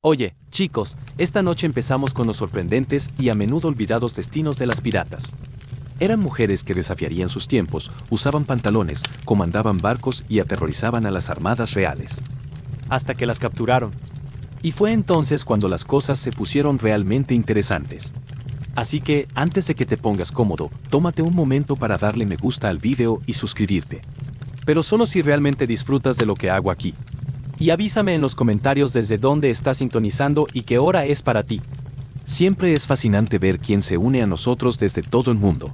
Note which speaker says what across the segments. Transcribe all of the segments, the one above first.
Speaker 1: Oye, chicos, esta noche empezamos con los sorprendentes y a menudo olvidados destinos de las piratas. Eran mujeres que desafiarían sus tiempos, usaban pantalones, comandaban barcos y aterrorizaban a las armadas reales.
Speaker 2: Hasta que las capturaron.
Speaker 1: Y fue entonces cuando las cosas se pusieron realmente interesantes. Así que, antes de que te pongas cómodo, tómate un momento para darle me gusta al video y suscribirte. Pero solo si realmente disfrutas de lo que hago aquí. Y avísame en los comentarios desde dónde estás sintonizando y qué hora es para ti. Siempre es fascinante ver quién se une a nosotros desde todo el mundo.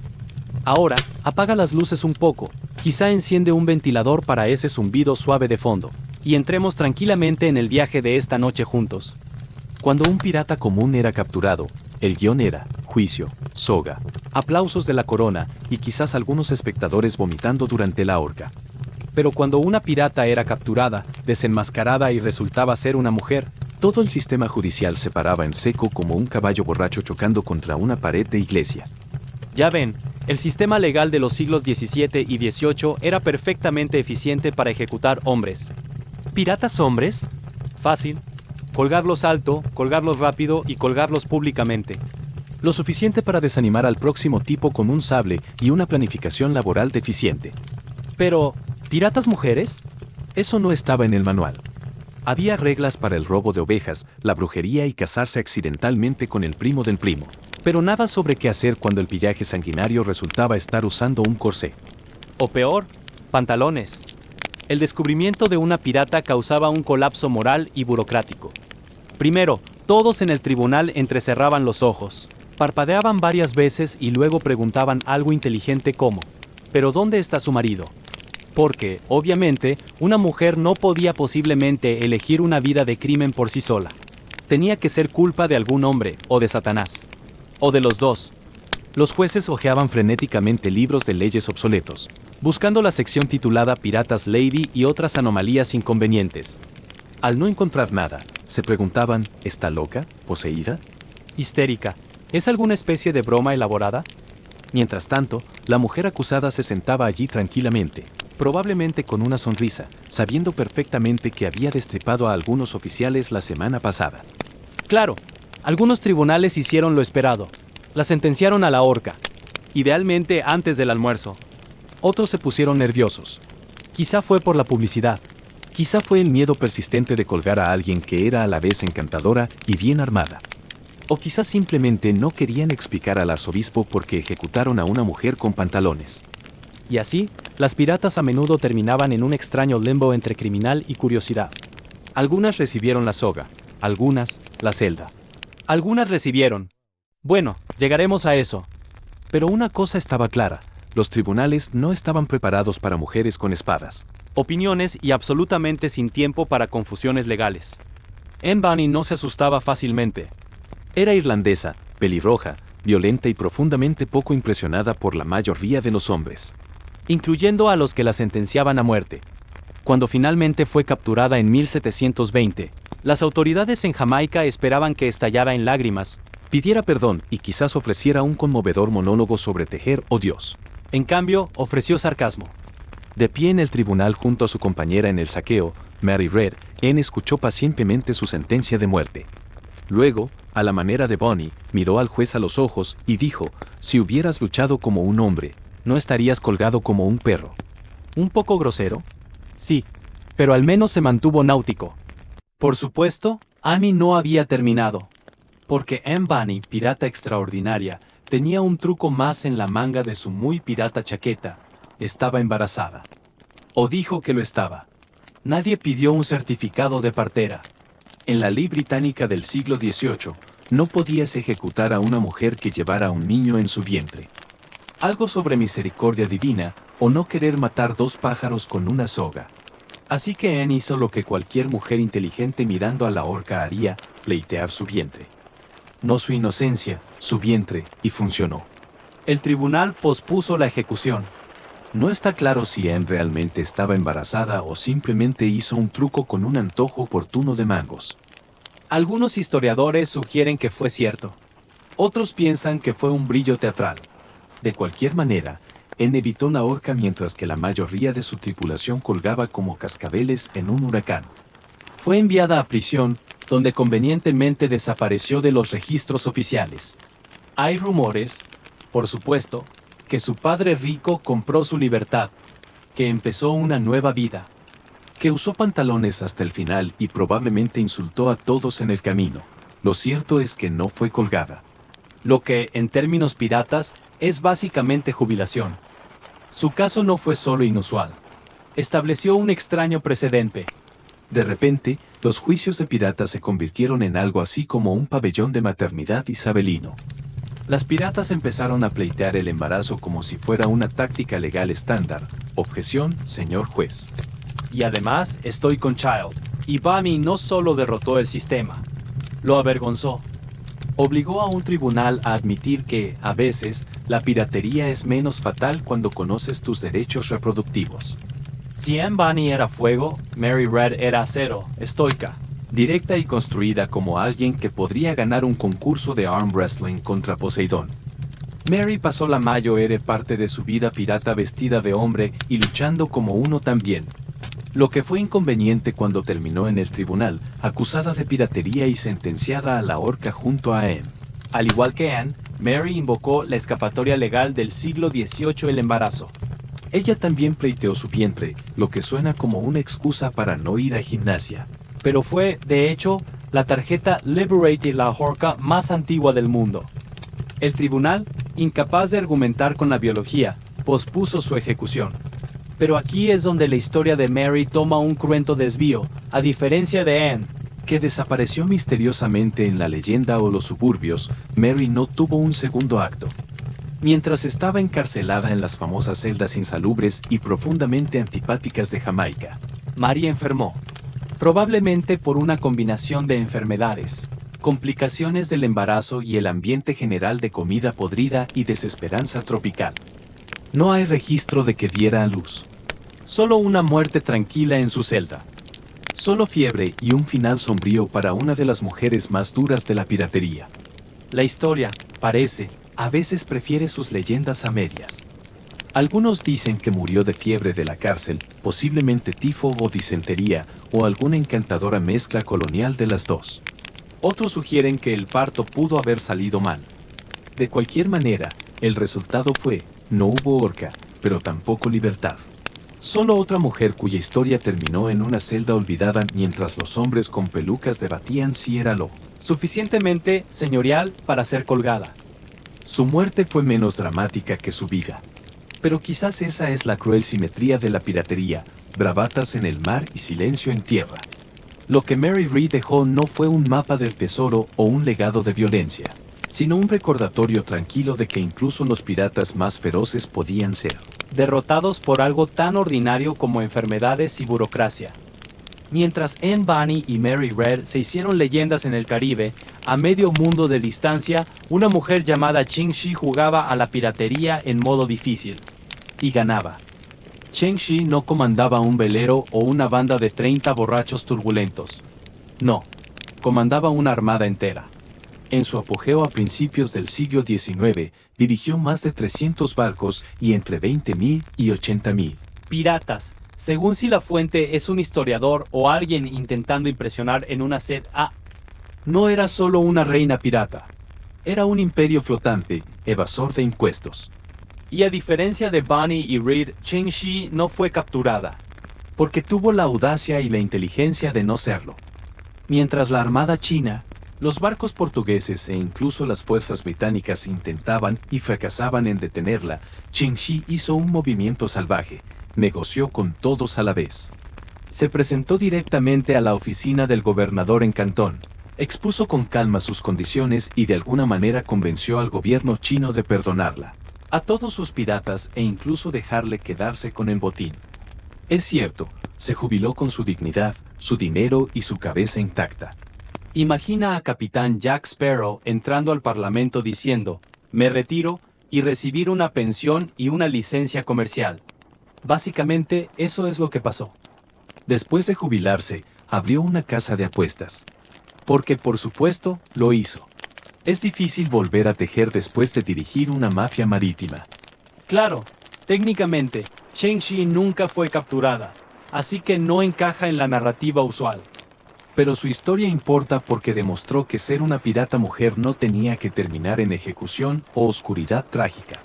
Speaker 1: Ahora, apaga las luces un poco, quizá enciende un ventilador para ese zumbido suave de fondo, y entremos tranquilamente en el viaje de esta noche juntos. Cuando un pirata común era capturado, el guión era juicio, soga, aplausos de la corona y quizás algunos espectadores vomitando durante la horca.
Speaker 2: Pero cuando una pirata era capturada, desenmascarada y resultaba ser una mujer,
Speaker 1: todo el sistema judicial se paraba en seco como un caballo borracho chocando contra una pared de iglesia.
Speaker 2: Ya ven, el sistema legal de los siglos XVII y XVIII era perfectamente eficiente para ejecutar hombres.
Speaker 1: ¿Piratas hombres?
Speaker 2: Fácil. Colgarlos alto, colgarlos rápido y colgarlos públicamente.
Speaker 1: Lo suficiente para desanimar al próximo tipo con un sable y una planificación laboral deficiente.
Speaker 2: Pero, ¿piratas mujeres?
Speaker 1: Eso no estaba en el manual. Había reglas para el robo de ovejas, la brujería y casarse accidentalmente con el primo del primo. Pero nada sobre qué hacer cuando el pillaje sanguinario resultaba estar usando un corsé.
Speaker 2: O peor, pantalones. El descubrimiento de una pirata causaba un colapso moral y burocrático. Primero, todos en el tribunal entrecerraban los ojos, parpadeaban varias veces y luego preguntaban algo inteligente como: ¿pero dónde está su marido? Porque, obviamente, una mujer no podía posiblemente elegir una vida de crimen por sí sola. Tenía que ser culpa de algún hombre, o de Satanás. O de los dos.
Speaker 1: Los jueces hojeaban frenéticamente libros de leyes obsoletos, buscando la sección titulada Piratas Lady y otras anomalías inconvenientes. Al no encontrar nada, se preguntaban, ¿está loca? ¿Poseída?
Speaker 2: Histérica. ¿Es alguna especie de broma elaborada?
Speaker 1: Mientras tanto, la mujer acusada se sentaba allí tranquilamente, probablemente con una sonrisa, sabiendo perfectamente que había destripado a algunos oficiales la semana pasada.
Speaker 2: Claro, algunos tribunales hicieron lo esperado. La sentenciaron a la horca, idealmente antes del almuerzo.
Speaker 1: Otros se pusieron nerviosos.
Speaker 2: Quizá fue por la publicidad.
Speaker 1: Quizá fue el miedo persistente de colgar a alguien que era a la vez encantadora y bien armada. O quizá simplemente no querían explicar al arzobispo por qué ejecutaron a una mujer con pantalones.
Speaker 2: Y así, las piratas a menudo terminaban en un extraño limbo entre criminal y curiosidad.
Speaker 1: Algunas recibieron la soga, algunas la celda.
Speaker 2: Algunas recibieron. Bueno, llegaremos a eso.
Speaker 1: Pero una cosa estaba clara, los tribunales no estaban preparados para mujeres con espadas,
Speaker 2: opiniones y absolutamente sin tiempo para confusiones legales.
Speaker 1: Anne Bonny no se asustaba fácilmente. Era irlandesa, pelirroja, violenta y profundamente poco impresionada por la mayoría de los hombres,
Speaker 2: incluyendo a los que la sentenciaban a muerte. Cuando finalmente fue capturada en 1720, las autoridades en Jamaica esperaban que estallara en lágrimas,
Speaker 1: pidiera perdón y quizás ofreciera un conmovedor monólogo sobre tejer o Dios.
Speaker 2: En cambio, ofreció sarcasmo.
Speaker 1: De pie en el tribunal junto a su compañera en el saqueo, Mary Red, Anne escuchó pacientemente su sentencia de muerte. Luego, a la manera de Bonnie, miró al juez a los ojos y dijo: si hubieras luchado como un hombre, no estarías colgado como un perro.
Speaker 2: ¿Un poco grosero? Sí, pero al menos se mantuvo náutico. Por supuesto, Annie no había terminado. Porque Anne Bonny, pirata extraordinaria, tenía un truco más en la manga de su muy pirata chaqueta. Estaba embarazada. O dijo que lo estaba. Nadie pidió un certificado de partera.
Speaker 1: En la ley británica del siglo XVIII, no podías ejecutar a una mujer que llevara a un niño en su vientre. Algo sobre misericordia divina, o no querer matar dos pájaros con una soga. Así que Anne hizo lo que cualquier mujer inteligente mirando a la horca haría: pleitear su vientre. No su inocencia, su vientre, y funcionó.
Speaker 2: El tribunal pospuso la ejecución.
Speaker 1: No está claro si Anne realmente estaba embarazada o simplemente hizo un truco con un antojo oportuno de mangos.
Speaker 2: Algunos historiadores sugieren que fue cierto.
Speaker 1: Otros piensan que fue un brillo teatral. De cualquier manera, Anne evitó la horca mientras que la mayoría de su tripulación colgaba como cascabeles en un huracán.
Speaker 2: Fue enviada a prisión, donde convenientemente desapareció de los registros oficiales. Hay rumores, por supuesto, que su padre rico compró su libertad, que empezó una nueva vida,
Speaker 1: Que usó pantalones hasta el final y probablemente insultó a todos en el camino. Lo cierto es que no fue colgada.
Speaker 2: lo que, en términos piratas, es básicamente jubilación. Su caso no fue solo inusual. Estableció un extraño precedente.
Speaker 1: De repente, los juicios de piratas se convirtieron en algo así como un pabellón de maternidad isabelino. Las piratas empezaron a pleitear el embarazo como si fuera una táctica legal estándar. Objeción, señor juez.
Speaker 2: Y además, estoy con Child. Y Bunny no solo derrotó el sistema, lo avergonzó. Obligó a un tribunal a admitir que, a veces, la piratería es menos fatal cuando conoces tus derechos reproductivos. Si Anne Bunny era fuego, Mary Red era acero, estoica.
Speaker 1: Directa y construida como alguien que podría ganar un concurso de arm wrestling contra Poseidón. Mary pasó la mayor parte de su vida pirata vestida de hombre y luchando como uno también. Lo que fue inconveniente cuando terminó en el tribunal, acusada de piratería y sentenciada a la horca junto a Anne.
Speaker 2: Al igual que Anne, Mary invocó la escapatoria legal del siglo XVIII, el embarazo.
Speaker 1: Ella también pleiteó su vientre, lo que suena como una excusa para no ir a gimnasia.
Speaker 2: Pero fue, de hecho, la tarjeta Liberate la horca más antigua del mundo. El tribunal, incapaz de argumentar con la biología, pospuso su ejecución. Pero aquí es donde la historia de Mary toma un cruento desvío, a diferencia de Anne,
Speaker 1: que desapareció misteriosamente en la leyenda o los suburbios. Mary no tuvo un segundo acto. Mientras estaba encarcelada en las famosas celdas insalubres y profundamente antipáticas de Jamaica,
Speaker 2: Mary enfermó. Probablemente por una combinación de enfermedades,
Speaker 1: complicaciones del embarazo y el ambiente general de comida podrida y desesperanza tropical. No hay registro de que diera a luz.
Speaker 2: Solo una muerte tranquila en su celda.
Speaker 1: Solo fiebre y un final sombrío para una de las mujeres más duras de la piratería.
Speaker 2: La historia, parece,
Speaker 1: a veces prefiere sus leyendas a medias. Algunos dicen que murió de fiebre de la cárcel, posiblemente tifo o disentería, o alguna encantadora mezcla colonial de las dos. Otros sugieren que el parto pudo haber salido mal. De cualquier manera, el resultado fue, no hubo horca, pero tampoco libertad. Solo otra mujer cuya historia terminó en una celda olvidada mientras los hombres con pelucas debatían si era lo
Speaker 2: suficientemente señorial para ser colgada.
Speaker 1: Su muerte fue menos dramática que su vida. Pero quizás esa es la cruel simetría de la piratería, bravatas en el mar y silencio en tierra. Lo que Mary Read dejó no fue un mapa del tesoro o un legado de violencia, sino un recordatorio tranquilo de que incluso los piratas más feroces podían ser
Speaker 2: derrotados por algo tan ordinario como enfermedades y burocracia. Mientras Anne Bunny y Mary Red se hicieron leyendas en el Caribe, a medio mundo de distancia, una mujer llamada Ching Shi jugaba a la piratería en modo difícil. Y ganaba. Cheng Shi no comandaba un velero o una banda de 30 borrachos turbulentos. No, comandaba una armada entera. En su apogeo a principios del siglo XIX, dirigió más de 300 barcos y entre 20.000 y 80.000 piratas, según si la fuente es un historiador o alguien intentando impresionar en una sed a... No era solo una reina pirata. Era un imperio flotante, evasor de impuestos. Y a diferencia de Bunny y Reed, Cheng Shi no fue capturada, porque tuvo la audacia y la inteligencia de no serlo. Mientras la armada china, los barcos portugueses e incluso las fuerzas británicas intentaban y fracasaban en detenerla, Cheng Shi hizo un movimiento salvaje, negoció con todos a la vez. Se presentó directamente a la oficina del gobernador en Cantón, expuso con calma sus condiciones y de alguna manera convenció al gobierno chino de perdonarla a todos sus piratas e incluso dejarle quedarse con el botín. Es cierto, se jubiló con su dignidad, su dinero y su cabeza intacta. Imagina a Capitán Jack Sparrow entrando al Parlamento diciendo, me retiro, y recibir una pensión y una licencia comercial. Básicamente, eso es lo que pasó. Después de jubilarse, abrió una casa de apuestas. Porque por supuesto, lo hizo. Es difícil volver a tejer después de dirigir una mafia marítima. Claro, técnicamente, Cheng Shi nunca fue capturada, así que no encaja en la narrativa usual.
Speaker 1: Pero su historia importa porque demostró que ser una pirata mujer no tenía que terminar en ejecución o oscuridad trágica.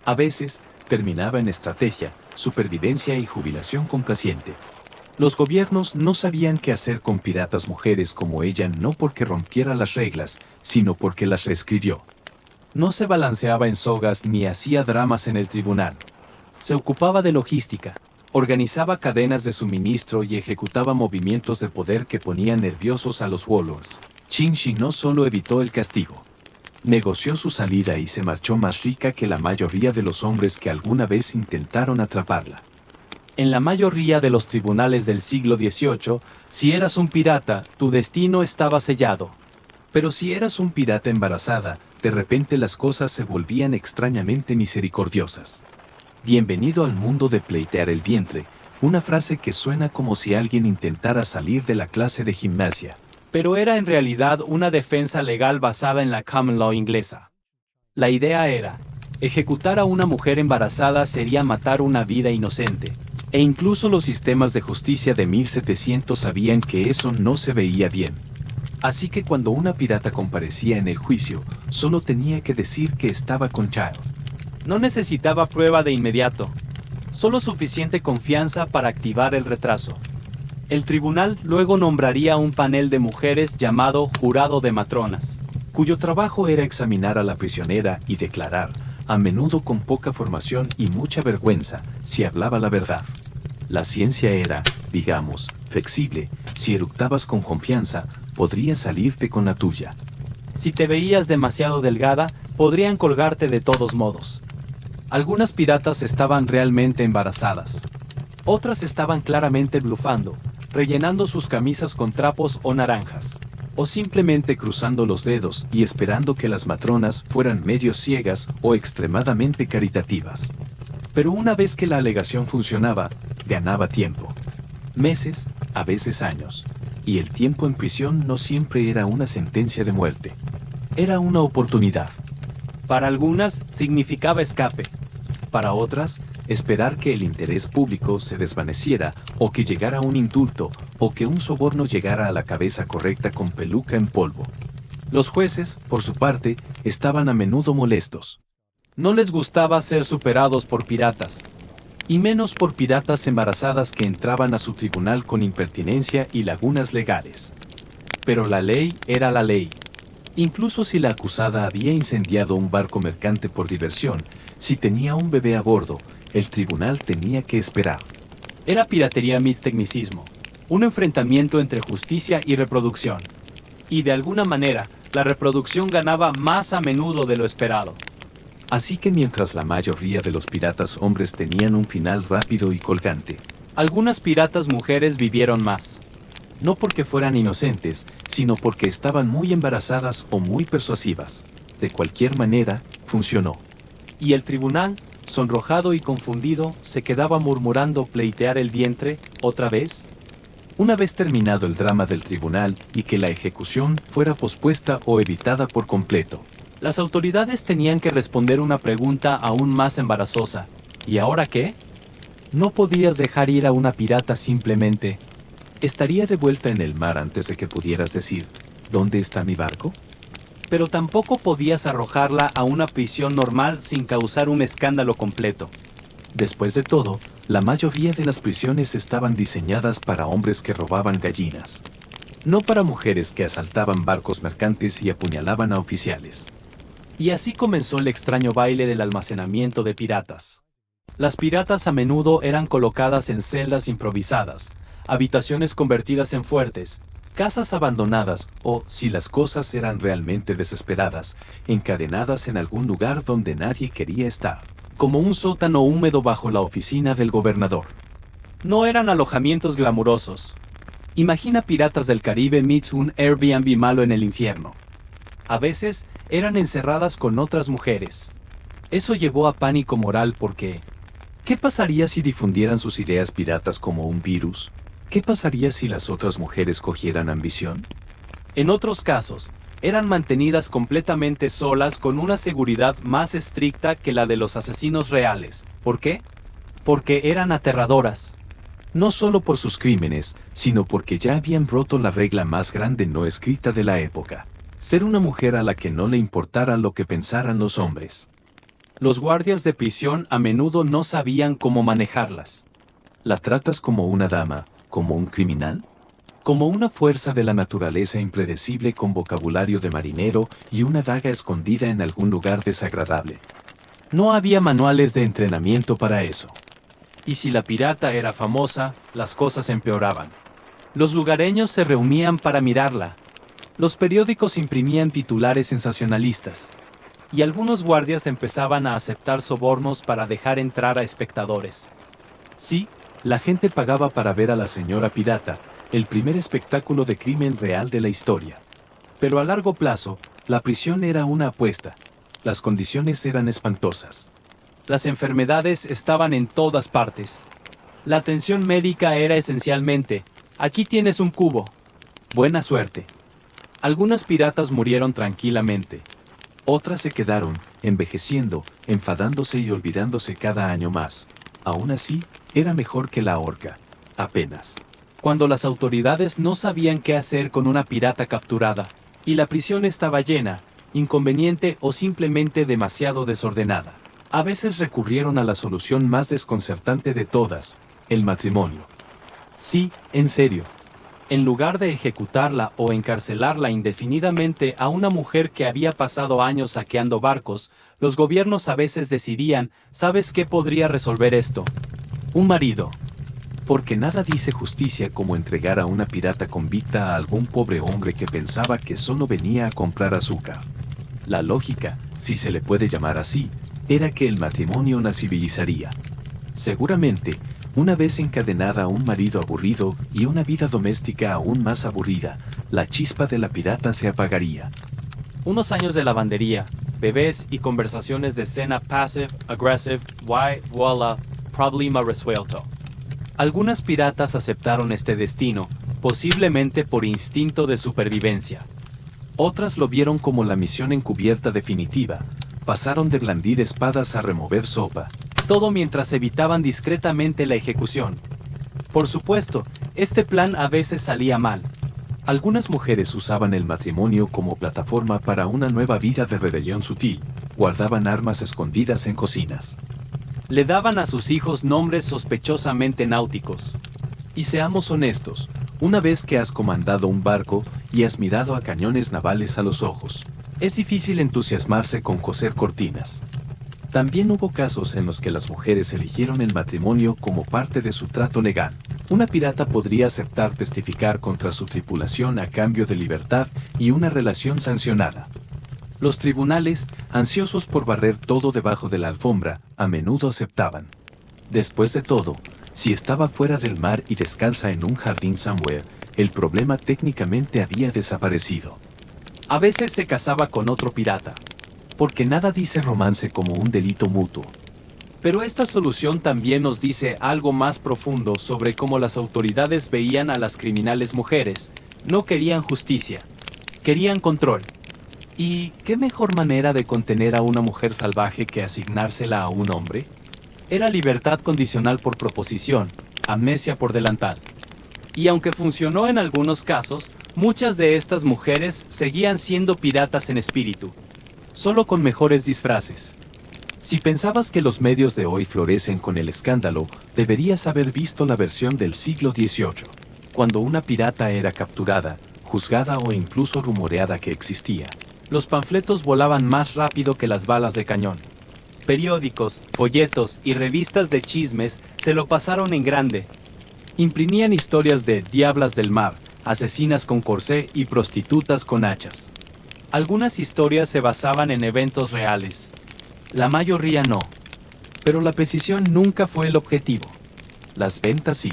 Speaker 1: A veces, terminaba en estrategia, supervivencia y jubilación complaciente. Los gobiernos no sabían qué hacer con piratas mujeres como ella, no porque rompiera las reglas, sino porque las reescribió. No se balanceaba en sogas ni hacía dramas en el tribunal.
Speaker 2: Se ocupaba de logística.
Speaker 1: Organizaba cadenas de suministro y ejecutaba movimientos de poder que ponían nerviosos a los warlords. Qin Shi no solo evitó el castigo. Negoció su salida y se marchó más rica que la mayoría de los hombres que alguna vez intentaron atraparla.
Speaker 2: En la mayoría de los tribunales del siglo XVIII, si eras un pirata, tu destino estaba sellado.
Speaker 1: Pero si eras un pirata embarazada, de repente las cosas se volvían extrañamente misericordiosas. Bienvenido al mundo de pleitear el vientre, una frase que suena como si alguien intentara salir de la clase de gimnasia.
Speaker 2: Pero era en realidad una defensa legal basada en la common law inglesa. La idea era, ejecutar a una mujer embarazada sería matar una vida inocente.
Speaker 1: E incluso los sistemas de justicia de 1700 sabían que eso no se veía bien. Así que cuando una pirata comparecía en el juicio, solo tenía que decir que estaba con Child.
Speaker 2: No necesitaba prueba de inmediato, solo suficiente confianza para activar el retraso. El tribunal luego nombraría un panel de mujeres llamado Jurado de Matronas,
Speaker 1: cuyo trabajo era examinar a la prisionera y declarar, a menudo con poca formación y mucha vergüenza, si hablaba la verdad. La ciencia era, digamos, flexible. Si eructabas con confianza, podría salirte con la tuya.
Speaker 2: Si te veías demasiado delgada, podrían colgarte de todos modos. Algunas piratas estaban realmente embarazadas. Otras estaban claramente blufando, rellenando sus camisas con trapos o naranjas. O simplemente cruzando los dedos y esperando que las matronas fueran medio ciegas o extremadamente caritativas. Pero una vez que la alegación funcionaba, ganaba tiempo. Meses, a veces años. Y el tiempo en prisión no siempre era una sentencia de muerte. Era una oportunidad. Para algunas significaba escape.
Speaker 1: Para otras, esperar que el interés público se desvaneciera o que llegara un indulto o que un soborno llegara a la cabeza correcta con peluca en polvo. Los jueces, por su parte, estaban a menudo molestos.
Speaker 2: No les gustaba ser superados por piratas.
Speaker 1: Y menos por piratas embarazadas que entraban a su tribunal con impertinencia y lagunas legales. Pero la ley era la ley. Incluso si la acusada había incendiado un barco mercante por diversión, si tenía un bebé a bordo, el tribunal tenía que esperar.
Speaker 2: Era piratería meets tecnicismo, un enfrentamiento entre justicia y reproducción. Y de alguna manera, la reproducción ganaba más a menudo de lo esperado.
Speaker 1: Así que mientras la mayoría de los piratas hombres tenían un final rápido y colgante,
Speaker 2: algunas piratas mujeres vivieron más.
Speaker 1: No porque fueran inocentes, sino porque estaban muy embarazadas o muy persuasivas. De cualquier manera, funcionó.
Speaker 2: Y el tribunal, sonrojado y confundido, se quedaba murmurando pleitear el vientre, ¿otra vez?
Speaker 1: Una vez terminado el drama del tribunal y que la ejecución fuera pospuesta o evitada por completo,
Speaker 2: las autoridades tenían que responder una pregunta aún más embarazosa. ¿Y ahora qué? No podías dejar ir a una pirata simplemente.
Speaker 1: ¿Estaría de vuelta en el mar antes de que pudieras decir, ¿dónde está mi barco?
Speaker 2: Pero tampoco podías arrojarla a una prisión normal sin causar un escándalo completo.
Speaker 1: Después de todo, la mayoría de las prisiones estaban diseñadas para hombres que robaban gallinas. No para mujeres que asaltaban barcos mercantes y apuñalaban a oficiales.
Speaker 2: Y así comenzó el extraño baile del almacenamiento de piratas. Las piratas a menudo eran colocadas en celdas improvisadas, habitaciones convertidas en fuertes, casas abandonadas o, si las cosas eran realmente desesperadas, encadenadas en algún lugar donde nadie quería estar, como un sótano húmedo bajo la oficina del gobernador. No eran alojamientos glamurosos. Imagina Piratas del Caribe meets un Airbnb malo en el infierno. A veces eran encerradas con otras mujeres. Eso llevó a pánico moral porque ¿qué pasaría si difundieran sus ideas piratas como un virus? ¿Qué pasaría si las otras mujeres cogieran ambición? En otros casos, eran mantenidas completamente solas con una seguridad más estricta que la de los asesinos reales. ¿Por qué? Porque eran aterradoras.
Speaker 1: No solo por sus crímenes, sino porque ya habían roto la regla más grande no escrita de la época: ser una mujer a la que no le importara lo que pensaran los hombres.
Speaker 2: Los guardias de prisión a menudo no sabían cómo manejarlas.
Speaker 1: ¿La tratas como una dama, como un criminal? ¿Como una fuerza de la naturaleza impredecible con vocabulario de marinero y una daga escondida en algún lugar desagradable? No había manuales de entrenamiento para eso.
Speaker 2: Y si la pirata era famosa, las cosas empeoraban. Los lugareños se reunían para mirarla. Los periódicos imprimían titulares sensacionalistas. Y algunos guardias empezaban a aceptar sobornos para dejar entrar a espectadores.
Speaker 1: Sí, la gente pagaba para ver a la señora pirata, el primer espectáculo de crimen real de la historia. Pero a largo plazo, la prisión era una apuesta. Las condiciones eran espantosas.
Speaker 2: Las enfermedades estaban en todas partes. La atención médica era esencialmente: aquí tienes un cubo. Buena suerte. Algunas piratas murieron tranquilamente.
Speaker 1: Otras se quedaron, envejeciendo, enfadándose y olvidándose cada año más. Aún así, era mejor que la horca. Apenas.
Speaker 2: Cuando las autoridades no sabían qué hacer con una pirata capturada, y la prisión estaba llena, inconveniente o simplemente demasiado desordenada, a veces recurrieron a la solución más desconcertante de todas: el matrimonio. Sí, en serio. En lugar de ejecutarla o encarcelarla indefinidamente a una mujer que había pasado años saqueando barcos, los gobiernos a veces decidían: ¿sabes qué podría resolver esto? Un marido.
Speaker 1: Porque nada dice justicia como entregar a una pirata convicta a algún pobre hombre que pensaba que solo venía a comprar azúcar. La lógica, si se le puede llamar así, era que el matrimonio la civilizaría. Seguramente, una vez encadenada a un marido aburrido y una vida doméstica aún más aburrida, la chispa de la pirata se apagaría.
Speaker 2: Unos años de lavandería, bebés y conversaciones de escena passive-aggressive, voilà, problema resuelto. Algunas piratas aceptaron este destino, posiblemente por instinto de supervivencia.
Speaker 1: Otras lo vieron como la misión encubierta definitiva. Pasaron de blandir espadas a remover sopa.
Speaker 2: Todo mientras evitaban discretamente la ejecución. Por supuesto, este plan a veces salía mal.
Speaker 1: Algunas mujeres usaban el matrimonio como plataforma para una nueva vida de rebelión sutil. Guardaban armas escondidas en cocinas.
Speaker 2: Le daban a sus hijos nombres sospechosamente náuticos.
Speaker 1: Y seamos honestos, una vez que has comandado un barco y has mirado a cañones navales a los ojos, es difícil entusiasmarse con coser cortinas. También hubo casos en los que las mujeres eligieron el matrimonio como parte de su trato legal. Una pirata podría aceptar testificar contra su tripulación a cambio de libertad y una relación sancionada. Los tribunales, ansiosos por barrer todo debajo de la alfombra, a menudo aceptaban. Después de todo, si estaba fuera del mar y descalza en un jardín somewhere, el problema técnicamente había desaparecido.
Speaker 2: A veces se casaba con otro pirata.
Speaker 1: Porque nada dice romance como un delito mutuo.
Speaker 2: Pero esta solución también nos dice algo más profundo sobre cómo las autoridades veían a las criminales mujeres. No querían justicia, querían control. ¿Y qué mejor manera de contener a una mujer salvaje que asignársela a un hombre? Era libertad condicional por proposición, amnesia por delantal. Y aunque funcionó en algunos casos, muchas de estas mujeres seguían siendo piratas en espíritu, solo con mejores disfraces.
Speaker 1: Si pensabas que los medios de hoy florecen con el escándalo, deberías haber visto la versión del siglo XVIII, cuando una pirata era capturada, juzgada o incluso rumoreada que existía.
Speaker 2: Los panfletos volaban más rápido que las balas de cañón. Periódicos, folletos y revistas de chismes se lo pasaron en grande. Imprimían historias de diablas del mar, asesinas con corsé y prostitutas con hachas. Algunas historias se basaban en eventos reales. La mayoría no.
Speaker 1: Pero la precisión nunca fue el objetivo. Las ventas sí.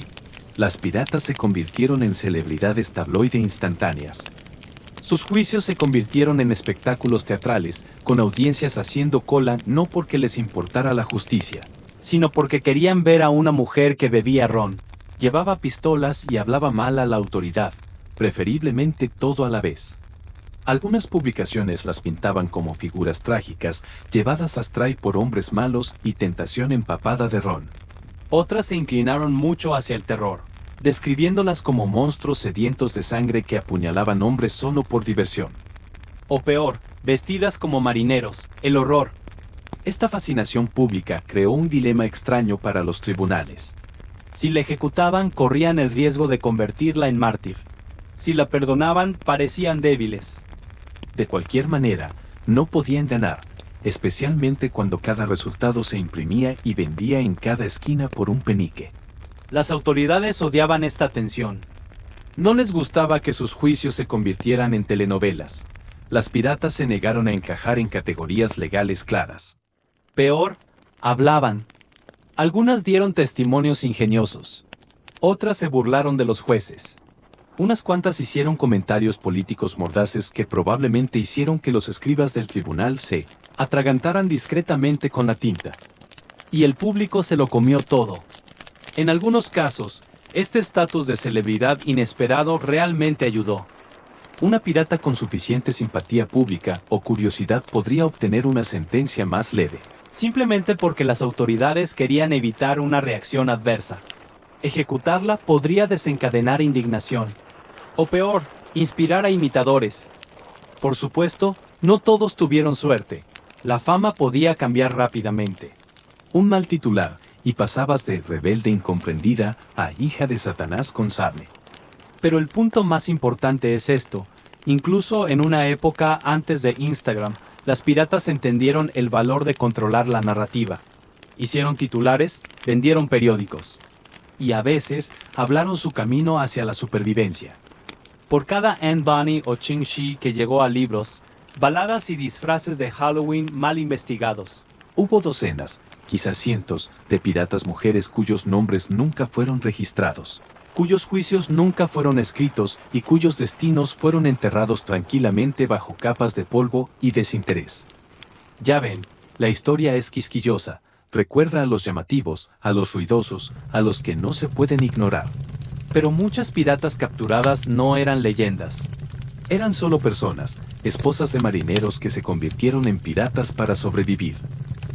Speaker 1: Las piratas se convirtieron en celebridades tabloide instantáneas. Sus juicios se convirtieron en espectáculos teatrales, con audiencias haciendo cola no porque les importara la justicia,
Speaker 2: sino porque querían ver a una mujer que bebía ron,
Speaker 1: llevaba pistolas y hablaba mal a la autoridad, preferiblemente todo a la vez. Algunas publicaciones las pintaban como figuras trágicas, llevadas astray por hombres malos y tentación empapada de ron.
Speaker 2: Otras se inclinaron mucho hacia el terror,
Speaker 1: describiéndolas como monstruos sedientos de sangre que apuñalaban hombres solo por diversión.
Speaker 2: o peor, vestidas como marineros, el horror.
Speaker 1: Esta fascinación pública creó un dilema extraño para los tribunales.
Speaker 2: Si la ejecutaban, corrían el riesgo de convertirla en mártir. Si la perdonaban, parecían débiles.
Speaker 1: De cualquier manera, no podían ganar, especialmente cuando cada resultado se imprimía y vendía en cada esquina por un penique.
Speaker 2: Las autoridades odiaban esta tensión.
Speaker 1: No les gustaba que sus juicios se convirtieran en telenovelas. Las piratas se negaron a encajar en categorías legales claras.
Speaker 2: Peor, hablaban. Algunas dieron testimonios ingeniosos. Otras se burlaron de los jueces.
Speaker 1: Unas cuantas hicieron comentarios políticos mordaces que probablemente hicieron que los escribas del tribunal se atragantaran discretamente con la tinta.
Speaker 2: Y el público se lo comió todo. En algunos casos, este estatus de celebridad inesperado realmente ayudó.
Speaker 1: Una pirata con suficiente simpatía pública o curiosidad podría obtener una sentencia más leve.
Speaker 2: Simplemente porque las autoridades querían evitar una reacción adversa. Ejecutarla podría desencadenar indignación. O peor, inspirar a imitadores. Por supuesto, no todos tuvieron suerte. La fama podía cambiar rápidamente.
Speaker 1: Un mal titular, y pasabas de rebelde incomprendida a hija de Satanás con sable.
Speaker 2: Pero el punto más importante es esto. Incluso en una época antes de Instagram, las piratas entendieron el valor de controlar la narrativa. Hicieron titulares, vendieron periódicos. Y a veces, hablaron su camino hacia la supervivencia. Por cada Anne Bonny o Ching Shi que llegó a libros, baladas y disfraces de Halloween mal investigados.
Speaker 1: Hubo docenas, quizás cientos, de piratas mujeres cuyos nombres nunca fueron registrados, cuyos juicios nunca fueron escritos y cuyos destinos fueron enterrados tranquilamente bajo capas de polvo y desinterés. Ya ven, la historia es quisquillosa, recuerda a los llamativos, a los ruidosos, a los que no se pueden ignorar.
Speaker 2: Pero muchas piratas capturadas no eran leyendas.
Speaker 1: Eran solo personas, esposas de marineros que se convirtieron en piratas para sobrevivir.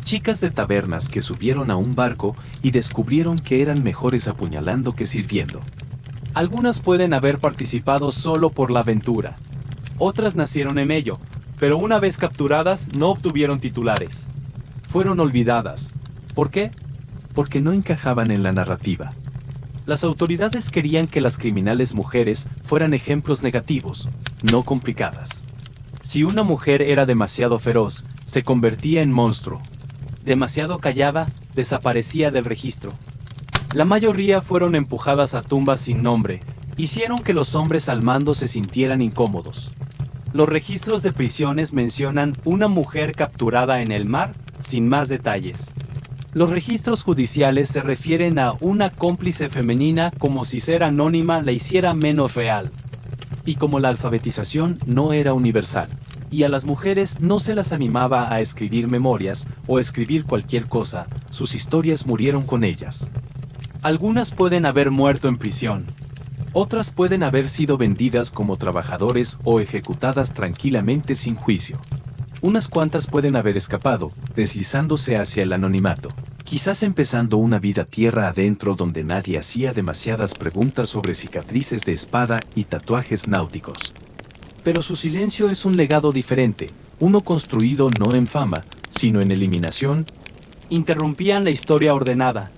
Speaker 1: Chicas de tabernas que subieron a un barco y descubrieron que eran mejores apuñalando que sirviendo.
Speaker 2: Algunas pueden haber participado solo por la aventura. Otras nacieron en ello, pero una vez capturadas no obtuvieron titulares. Fueron olvidadas. ¿Por qué?
Speaker 1: Porque no encajaban en la narrativa.
Speaker 2: Las autoridades querían que las criminales mujeres fueran ejemplos negativos, no complicadas. Si una mujer era demasiado feroz, se convertía en monstruo. Demasiado callada, desaparecía del registro. La mayoría fueron empujadas a tumbas sin nombre, hicieron que los hombres al mando se sintieran incómodos. Los registros de prisiones mencionan una mujer capturada en el mar, sin más detalles. Los registros judiciales se refieren a una cómplice femenina como si ser anónima la hiciera menos real.
Speaker 1: Y como la alfabetización no era universal, y a las mujeres no se las animaba a escribir memorias o escribir cualquier cosa, sus historias murieron con ellas.
Speaker 2: Algunas pueden haber muerto en prisión.
Speaker 1: Otras pueden haber sido vendidas como trabajadores o ejecutadas tranquilamente sin juicio. Unas cuantas pueden haber escapado, deslizándose hacia el anonimato, quizás empezando una vida tierra adentro donde nadie hacía demasiadas preguntas sobre cicatrices de espada y tatuajes náuticos. Pero su silencio es un legado diferente, uno construido no en fama, sino en eliminación.
Speaker 2: Interrumpían la historia ordenada,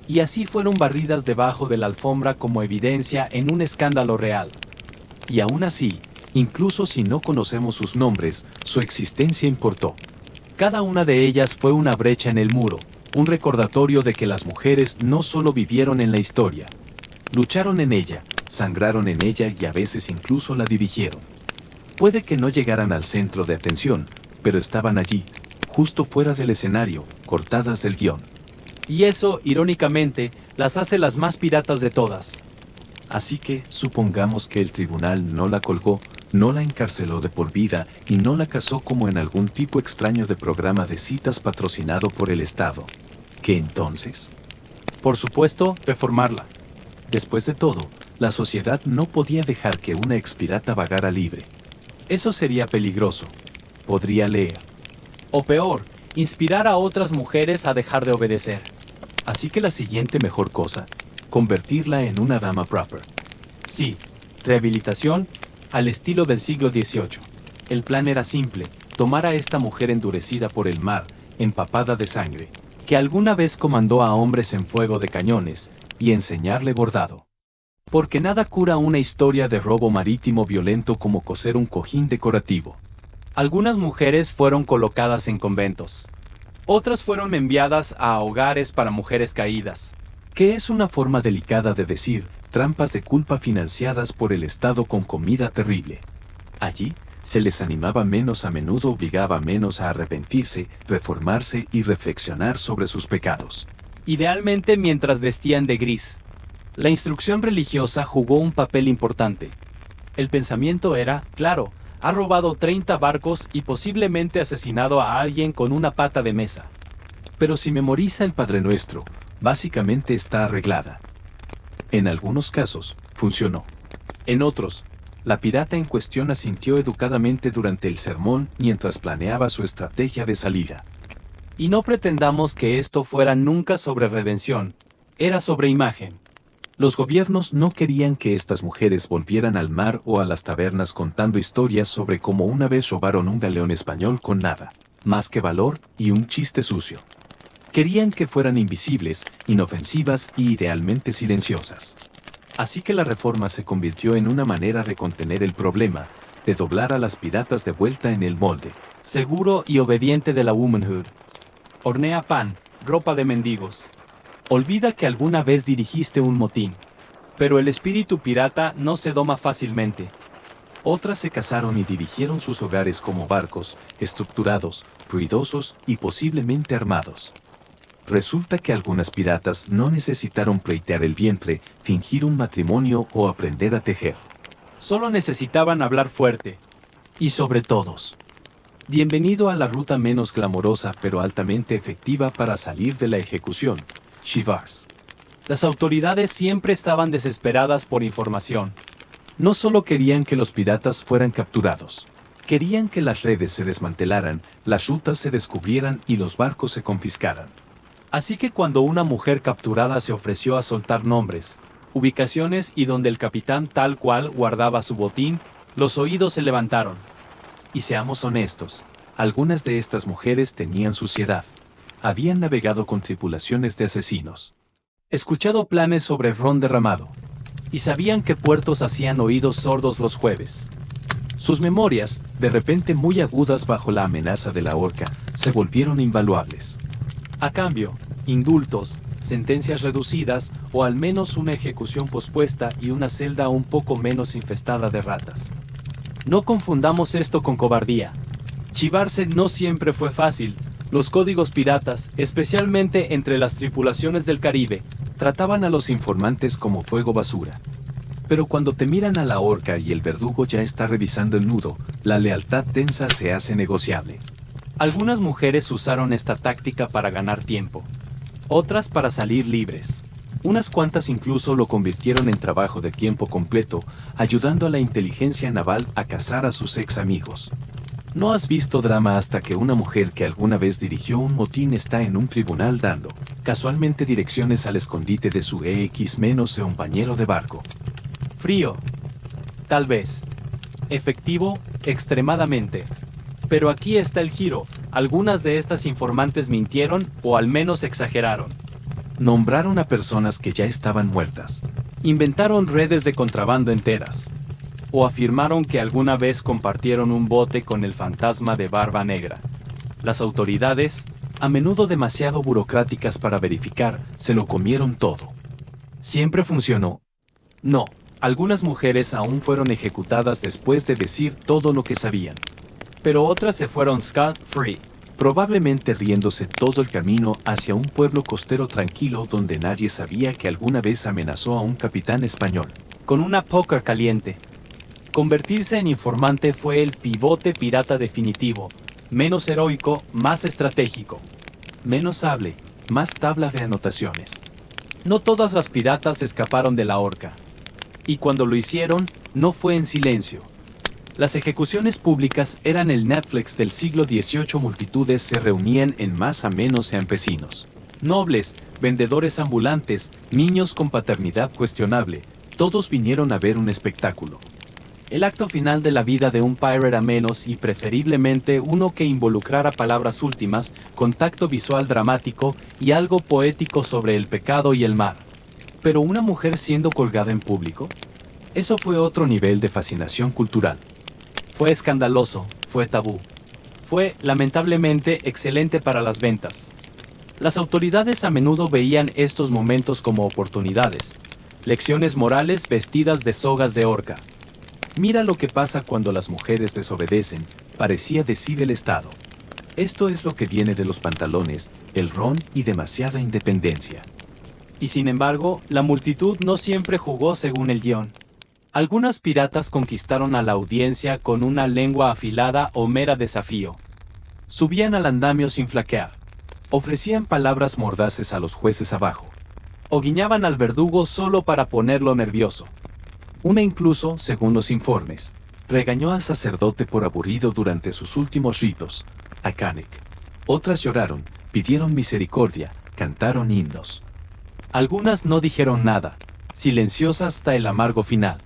Speaker 2: y así fueron barridas debajo de la alfombra como evidencia en un escándalo real.
Speaker 1: Y aún así, incluso si no conocemos sus nombres, su existencia importó. Cada una de ellas fue una brecha en el muro, un recordatorio de que las mujeres no solo vivieron en la historia, lucharon en ella, sangraron en ella y a veces incluso la dirigieron. Puede que no llegaran al centro de atención, pero estaban allí, justo fuera del escenario, cortadas del guión.
Speaker 2: Y eso, irónicamente, las hace las más piratas de todas.
Speaker 1: Así que, supongamos que el tribunal no la colgó, no la encarceló de por vida y no la casó como en algún tipo extraño de programa de citas patrocinado por el Estado. ¿Qué entonces?
Speaker 2: Por supuesto, reformarla.
Speaker 1: Después de todo, la sociedad no podía dejar que una expirata vagara libre. Eso sería peligroso. Podría leer.
Speaker 2: O peor, inspirar a otras mujeres a dejar de obedecer.
Speaker 1: Así que la siguiente mejor cosa, convertirla en una dama proper.
Speaker 2: Sí, rehabilitación al estilo del siglo XVIII.
Speaker 1: El plan era simple, tomar a esta mujer endurecida por el mar, empapada de sangre, que alguna vez comandó a hombres en fuego de cañones, y enseñarle bordado. Porque nada cura una historia de robo marítimo violento como coser un cojín decorativo.
Speaker 2: Algunas mujeres fueron colocadas en conventos. Otras fueron enviadas a hogares para mujeres caídas.
Speaker 1: Que es una forma delicada de decir, trampas de culpa financiadas por el Estado con comida terrible. Allí, se les animaba menos, a menudo obligaba menos a arrepentirse, reformarse y reflexionar sobre sus pecados.
Speaker 2: Idealmente mientras vestían de gris. La instrucción religiosa jugó un papel importante. El pensamiento era, claro, ha robado 30 barcos y posiblemente asesinado a alguien con una pata de mesa.
Speaker 1: Pero si memoriza el Padre Nuestro, básicamente está arreglada. En algunos casos, funcionó. En otros, la pirata en cuestión asintió educadamente durante el sermón mientras planeaba su estrategia de salida.
Speaker 2: Y no pretendamos que esto fuera nunca sobre redención, era sobre imagen.
Speaker 1: Los gobiernos no querían que estas mujeres volvieran al mar o a las tabernas contando historias sobre cómo una vez robaron un galeón español con nada, más que valor y un chiste sucio. Querían que fueran invisibles, inofensivas y idealmente silenciosas. Así que la reforma se convirtió en una manera de contener el problema, de doblar a las piratas de vuelta en el molde
Speaker 2: seguro y obediente de la womanhood. Hornea pan, ropa de mendigos. Olvida que alguna vez dirigiste un motín. Pero el espíritu pirata no se doma fácilmente.
Speaker 1: Otras se casaron y dirigieron sus hogares como barcos, estructurados, ruidosos y posiblemente armados. Resulta que algunas piratas no necesitaron pleitear el vientre, fingir un matrimonio o aprender a tejer.
Speaker 2: Solo necesitaban hablar fuerte.
Speaker 1: Y sobre todos. Bienvenido a la ruta menos glamorosa pero altamente efectiva para salir de la ejecución. Shivars.
Speaker 2: Las autoridades siempre estaban desesperadas por información.
Speaker 1: No solo querían que los piratas fueran capturados. Querían que las redes se desmantelaran, las rutas se descubrieran y los barcos se confiscaran.
Speaker 2: Así que cuando una mujer capturada se ofreció a soltar nombres, ubicaciones y donde el capitán tal cual guardaba su botín, los oídos se levantaron.
Speaker 1: Y seamos honestos, algunas de estas mujeres tenían suciedad. Habían navegado con tripulaciones de asesinos. Escuchado planes sobre ron derramado. Y sabían que puertos hacían oídos sordos los jueves. Sus memorias, de repente muy agudas bajo la amenaza de la horca, se volvieron invaluables.
Speaker 2: A cambio, indultos, sentencias reducidas o al menos una ejecución pospuesta y una celda un poco menos infestada de ratas. No confundamos esto con cobardía. Chivarse no siempre fue fácil. Los códigos piratas, especialmente entre las tripulaciones del Caribe,
Speaker 1: trataban a los informantes como fuego basura. Pero cuando te miran a la horca y el verdugo ya está revisando el nudo, la lealtad tensa se hace negociable.
Speaker 2: Algunas mujeres usaron esta táctica para ganar tiempo, otras para salir libres.
Speaker 1: Unas cuantas incluso lo convirtieron en trabajo de tiempo completo, ayudando a la inteligencia naval a cazar a sus ex amigos. No has visto drama hasta que una mujer que alguna vez dirigió un motín está en un tribunal dando, casualmente, direcciones al escondite de su compañero de barco.
Speaker 2: Frío. Tal vez. Efectivo, extremadamente. Pero aquí está el giro. Algunas de estas informantes mintieron o al menos exageraron.
Speaker 1: Nombraron a personas que ya estaban muertas.
Speaker 2: Inventaron redes de contrabando enteras. O afirmaron que alguna vez compartieron un bote con el fantasma de Barba Negra. Las autoridades, a menudo demasiado burocráticas para verificar, se lo comieron todo. ¿Siempre funcionó? No, algunas mujeres aún fueron ejecutadas después de decir todo lo que sabían. Pero otras se fueron scot-free,
Speaker 1: probablemente riéndose todo el camino hacia un pueblo costero tranquilo donde nadie sabía que alguna vez amenazó a un capitán español.
Speaker 2: Con una póker caliente. Convertirse en informante fue el pivote pirata definitivo, menos heroico, más estratégico.
Speaker 1: Menos hable, más tabla de anotaciones.
Speaker 2: No todas las piratas escaparon de la horca. Y cuando lo hicieron, no fue en silencio. Las ejecuciones públicas eran el Netflix del siglo XVIII. Multitudes se reunían en más a menos campesinos.
Speaker 1: Nobles, vendedores ambulantes, niños con paternidad cuestionable, todos vinieron a ver un espectáculo.
Speaker 2: El acto final de la vida de un pirate a menos y preferiblemente uno que involucrara palabras últimas, contacto visual dramático y algo poético sobre el pecado y el mar. Pero una mujer siendo colgada en público, eso fue otro nivel de fascinación cultural. Fue escandaloso, fue tabú. Fue, lamentablemente, excelente para las ventas. Las autoridades a menudo veían estos momentos como oportunidades, lecciones morales vestidas de sogas de horca. Mira lo que pasa cuando las mujeres desobedecen, parecía decir el Estado. Esto es lo que viene de los pantalones, el ron y demasiada independencia. Y sin embargo, la multitud no siempre jugó según el guión. Algunas piratas conquistaron a la audiencia con una lengua afilada o mera desafío. Subían al andamio sin flaquear.
Speaker 1: Ofrecían palabras mordaces a los jueces abajo.
Speaker 2: O guiñaban al verdugo solo para ponerlo nervioso.
Speaker 1: Una incluso, según los informes, regañó al sacerdote por aburrido durante sus últimos ritos, a Kanek. Otras lloraron, pidieron misericordia, cantaron himnos.
Speaker 2: Algunas no dijeron nada, silenciosas hasta el amargo final.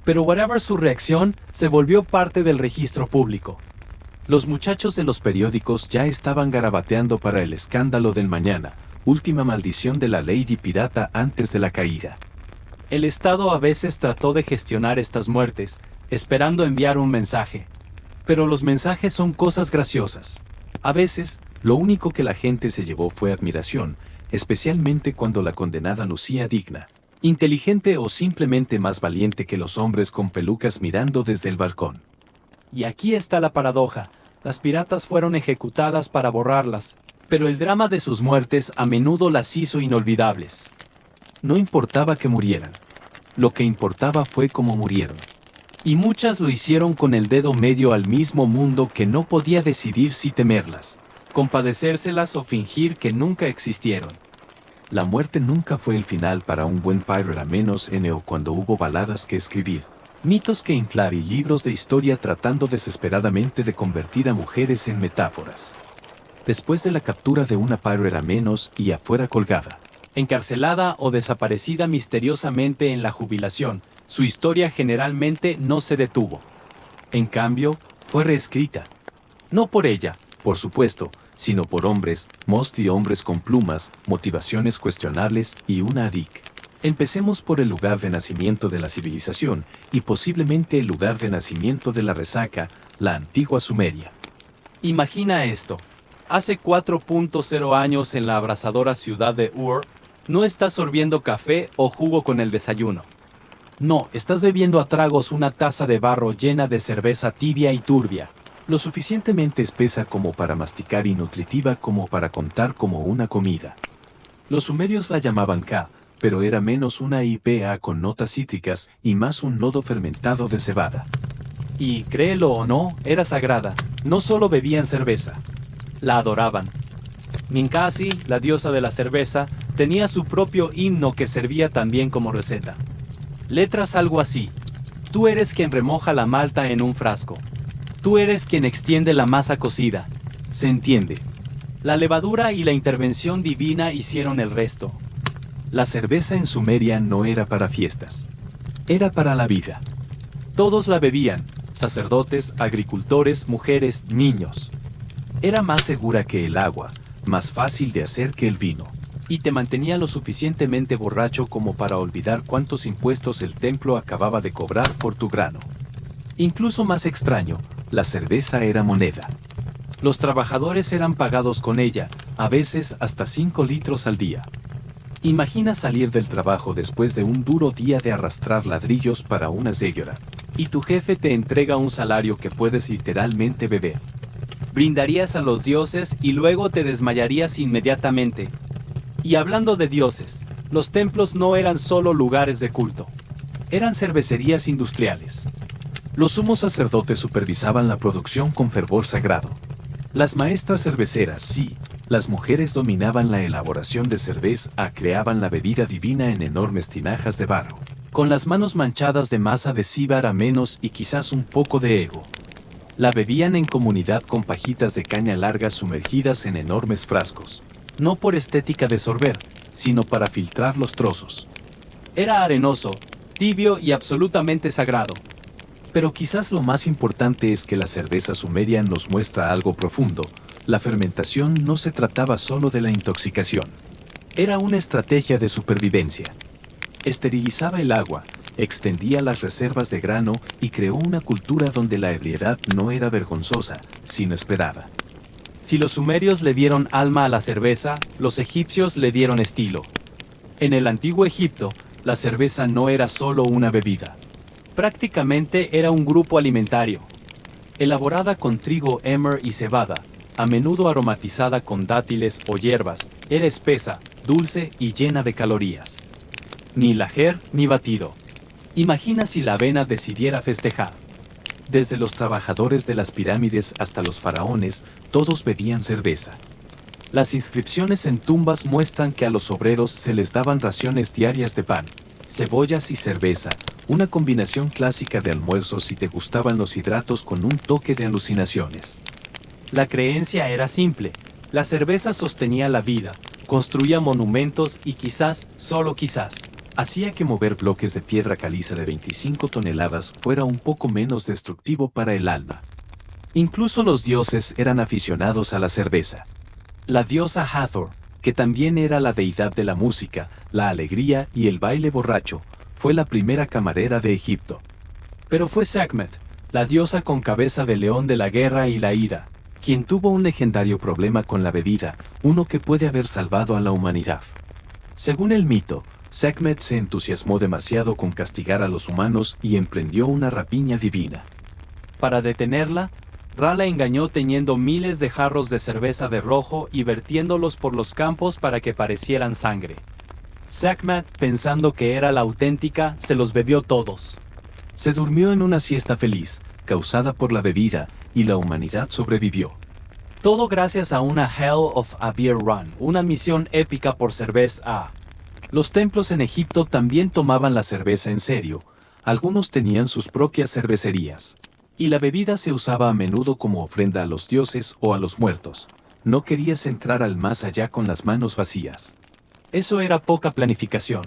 Speaker 2: Pero whatever su reacción, se volvió parte del registro público.
Speaker 1: Los muchachos de los periódicos ya estaban garabateando para el escándalo del mañana, última maldición de la Lady Pirata antes de la caída.
Speaker 2: El Estado a veces trató de gestionar estas muertes, esperando enviar un mensaje.
Speaker 1: Pero los mensajes son cosas graciosas. A veces, lo único que la gente se llevó fue admiración, especialmente cuando la condenada lucía digna, inteligente o simplemente más valiente que los hombres con pelucas mirando desde el balcón.
Speaker 2: Y aquí está la paradoja, las piratas fueron ejecutadas para borrarlas, pero el drama de sus muertes a menudo las hizo inolvidables.
Speaker 1: No importaba que murieran. Lo que importaba fue cómo murieron. Y muchas lo hicieron con el dedo medio al mismo mundo que no podía decidir si temerlas,
Speaker 2: compadecérselas o fingir que nunca existieron.
Speaker 1: La muerte nunca fue el final para un buen pirate a menos o cuando hubo baladas que escribir, mitos que inflar y libros de historia tratando desesperadamente de convertir a mujeres en metáforas. Después de la captura de una pirate a menos y afuera colgada,
Speaker 2: encarcelada o desaparecida misteriosamente en la jubilación, su historia generalmente no se detuvo.
Speaker 1: En cambio, fue reescrita. No por ella, por supuesto, sino por hombres, mostly hombres con plumas, motivaciones cuestionables y una adic. Empecemos por el lugar de nacimiento de la civilización y posiblemente el lugar de nacimiento de la resaca, la antigua Sumeria.
Speaker 2: Imagina esto. Hace 4.0 años en la abrasadora ciudad de Ur, no estás sorbiendo café o jugo con el desayuno. No, estás bebiendo a tragos una taza de barro llena de cerveza tibia y turbia,
Speaker 1: lo suficientemente espesa como para masticar y nutritiva como para contar como una comida. Los sumerios la llamaban Ka, pero era menos una IPA con notas cítricas y más un lodo fermentado de cebada.
Speaker 2: Y, créelo o no, era sagrada. No solo bebían cerveza, la adoraban. Ninkasi, la diosa de la cerveza, tenía su propio himno que servía también como receta. Letras algo así. Tú eres quien remoja la malta en un frasco. Tú eres quien extiende la masa cocida.
Speaker 1: Se entiende.
Speaker 2: La levadura y la intervención divina hicieron el resto.
Speaker 1: La cerveza en Sumeria no era para fiestas. Era para la vida.
Speaker 2: Todos la bebían, sacerdotes, agricultores, mujeres, niños.
Speaker 1: Era más segura que el agua, más fácil de hacer que el vino.
Speaker 2: Y te mantenía lo suficientemente borracho como para olvidar cuántos impuestos el templo acababa de cobrar por tu grano.
Speaker 1: Incluso más extraño, la cerveza era moneda. Los trabajadores eran pagados con ella, a veces hasta 5 litros al día. Imagina salir del trabajo después de un duro día de arrastrar ladrillos para una zéguera,
Speaker 2: y tu jefe te entrega un salario que puedes literalmente beber. Brindarías a los dioses y luego te desmayarías inmediatamente. Y hablando de dioses, los templos no eran solo lugares de culto.
Speaker 1: Eran cervecerías industriales. Los sumos sacerdotes supervisaban la producción con fervor sagrado. Las maestras cerveceras, sí, las mujeres dominaban la elaboración de cerveza, creaban la bebida divina en enormes tinajas de barro, con las manos manchadas de masa adhesiva a menos y quizás un poco de ego. La bebían en comunidad con pajitas de caña largas sumergidas en enormes frascos. no por estética de sorber, sino para filtrar los trozos.
Speaker 2: Era arenoso, tibio y absolutamente sagrado.
Speaker 1: Pero quizás lo más importante es que la cerveza sumeria nos muestra algo profundo. La fermentación no se trataba solo de la intoxicación. Era una estrategia de supervivencia. Esterilizaba el agua, extendía las reservas de grano y creó una cultura donde la ebriedad no era vergonzosa, sino esperada.
Speaker 2: Si los sumerios le dieron alma a la cerveza, los egipcios le dieron estilo. En el antiguo Egipto, la cerveza no era solo una bebida. Prácticamente era un grupo alimentario. Elaborada con trigo, emmer y cebada, a menudo aromatizada con dátiles o hierbas, era espesa, dulce y llena de calorías. Ni lajer ni batido. Imagina si la avena decidiera festejar.
Speaker 1: Desde los trabajadores de las pirámides hasta los faraones, todos bebían cerveza. Las inscripciones en tumbas muestran que a los obreros se les daban raciones diarias de pan, cebollas y cerveza, una combinación clásica de almuerzo si te gustaban los hidratos con un toque de alucinaciones.
Speaker 2: La creencia era simple. La cerveza sostenía la vida, construía monumentos y quizás, solo quizás,
Speaker 1: hacía que mover bloques de piedra caliza de 25 toneladas fuera un poco menos destructivo para el alma. Incluso los dioses eran aficionados a la cerveza. La diosa Hathor, que también era la deidad de la música, la alegría y el baile borracho, fue la primera camarera de Egipto.
Speaker 2: Pero fue Sekhmet, la diosa con cabeza de león de la guerra y la ira,
Speaker 1: quien tuvo un legendario problema con la bebida, uno que puede haber salvado a la humanidad. Según el mito, Sekhmet se entusiasmó demasiado con castigar a los humanos y emprendió una rapiña divina.
Speaker 2: Para detenerla, Ra la engañó teñiendo miles de jarros de cerveza de rojo y vertiéndolos por los campos para que parecieran sangre. Sekhmet, pensando que era la auténtica, se los bebió todos.
Speaker 1: Se durmió en una siesta feliz, causada por la bebida, y la humanidad sobrevivió.
Speaker 2: Todo gracias a una Hell of a Beer Run, una misión épica por cerveza.
Speaker 1: Los templos en Egipto también tomaban la cerveza en serio, algunos tenían sus propias cervecerías. Y la bebida se usaba a menudo como ofrenda a los dioses o a los muertos. No querías entrar al más allá con las manos vacías.
Speaker 2: Eso era poca planificación.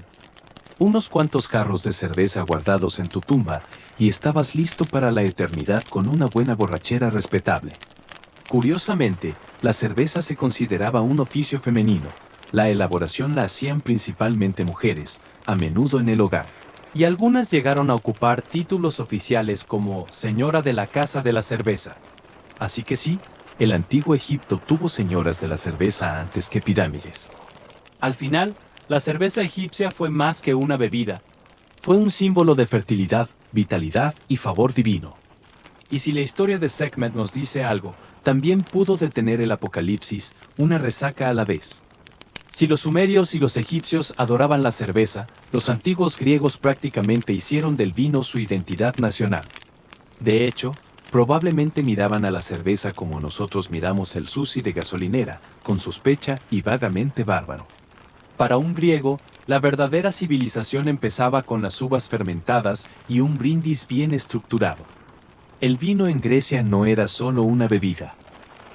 Speaker 1: Unos cuantos jarros de cerveza guardados en tu tumba, y estabas listo para la eternidad con una buena borrachera respetable. Curiosamente, la cerveza se consideraba un oficio femenino. La elaboración la hacían principalmente mujeres, a menudo en el hogar.
Speaker 2: Y algunas llegaron a ocupar títulos oficiales como Señora de la Casa de la Cerveza.
Speaker 1: Así que sí, el antiguo Egipto tuvo señoras de la cerveza antes que pirámides.
Speaker 2: Al final, la cerveza egipcia fue más que una bebida.
Speaker 1: Fue un símbolo de fertilidad, vitalidad y favor divino.
Speaker 2: Y si la historia de Sekhmet nos dice algo,
Speaker 1: también pudo detener el apocalipsis, una resaca a la vez.
Speaker 2: Si los sumerios y los egipcios adoraban la cerveza,
Speaker 1: los antiguos griegos prácticamente hicieron del vino su identidad nacional. De hecho, probablemente miraban a la cerveza como nosotros miramos el sushi de gasolinera, con sospecha y vagamente bárbaro.
Speaker 2: Para un griego, la verdadera civilización empezaba con las uvas fermentadas y un brindis bien estructurado.
Speaker 1: El vino en Grecia no era solo una bebida.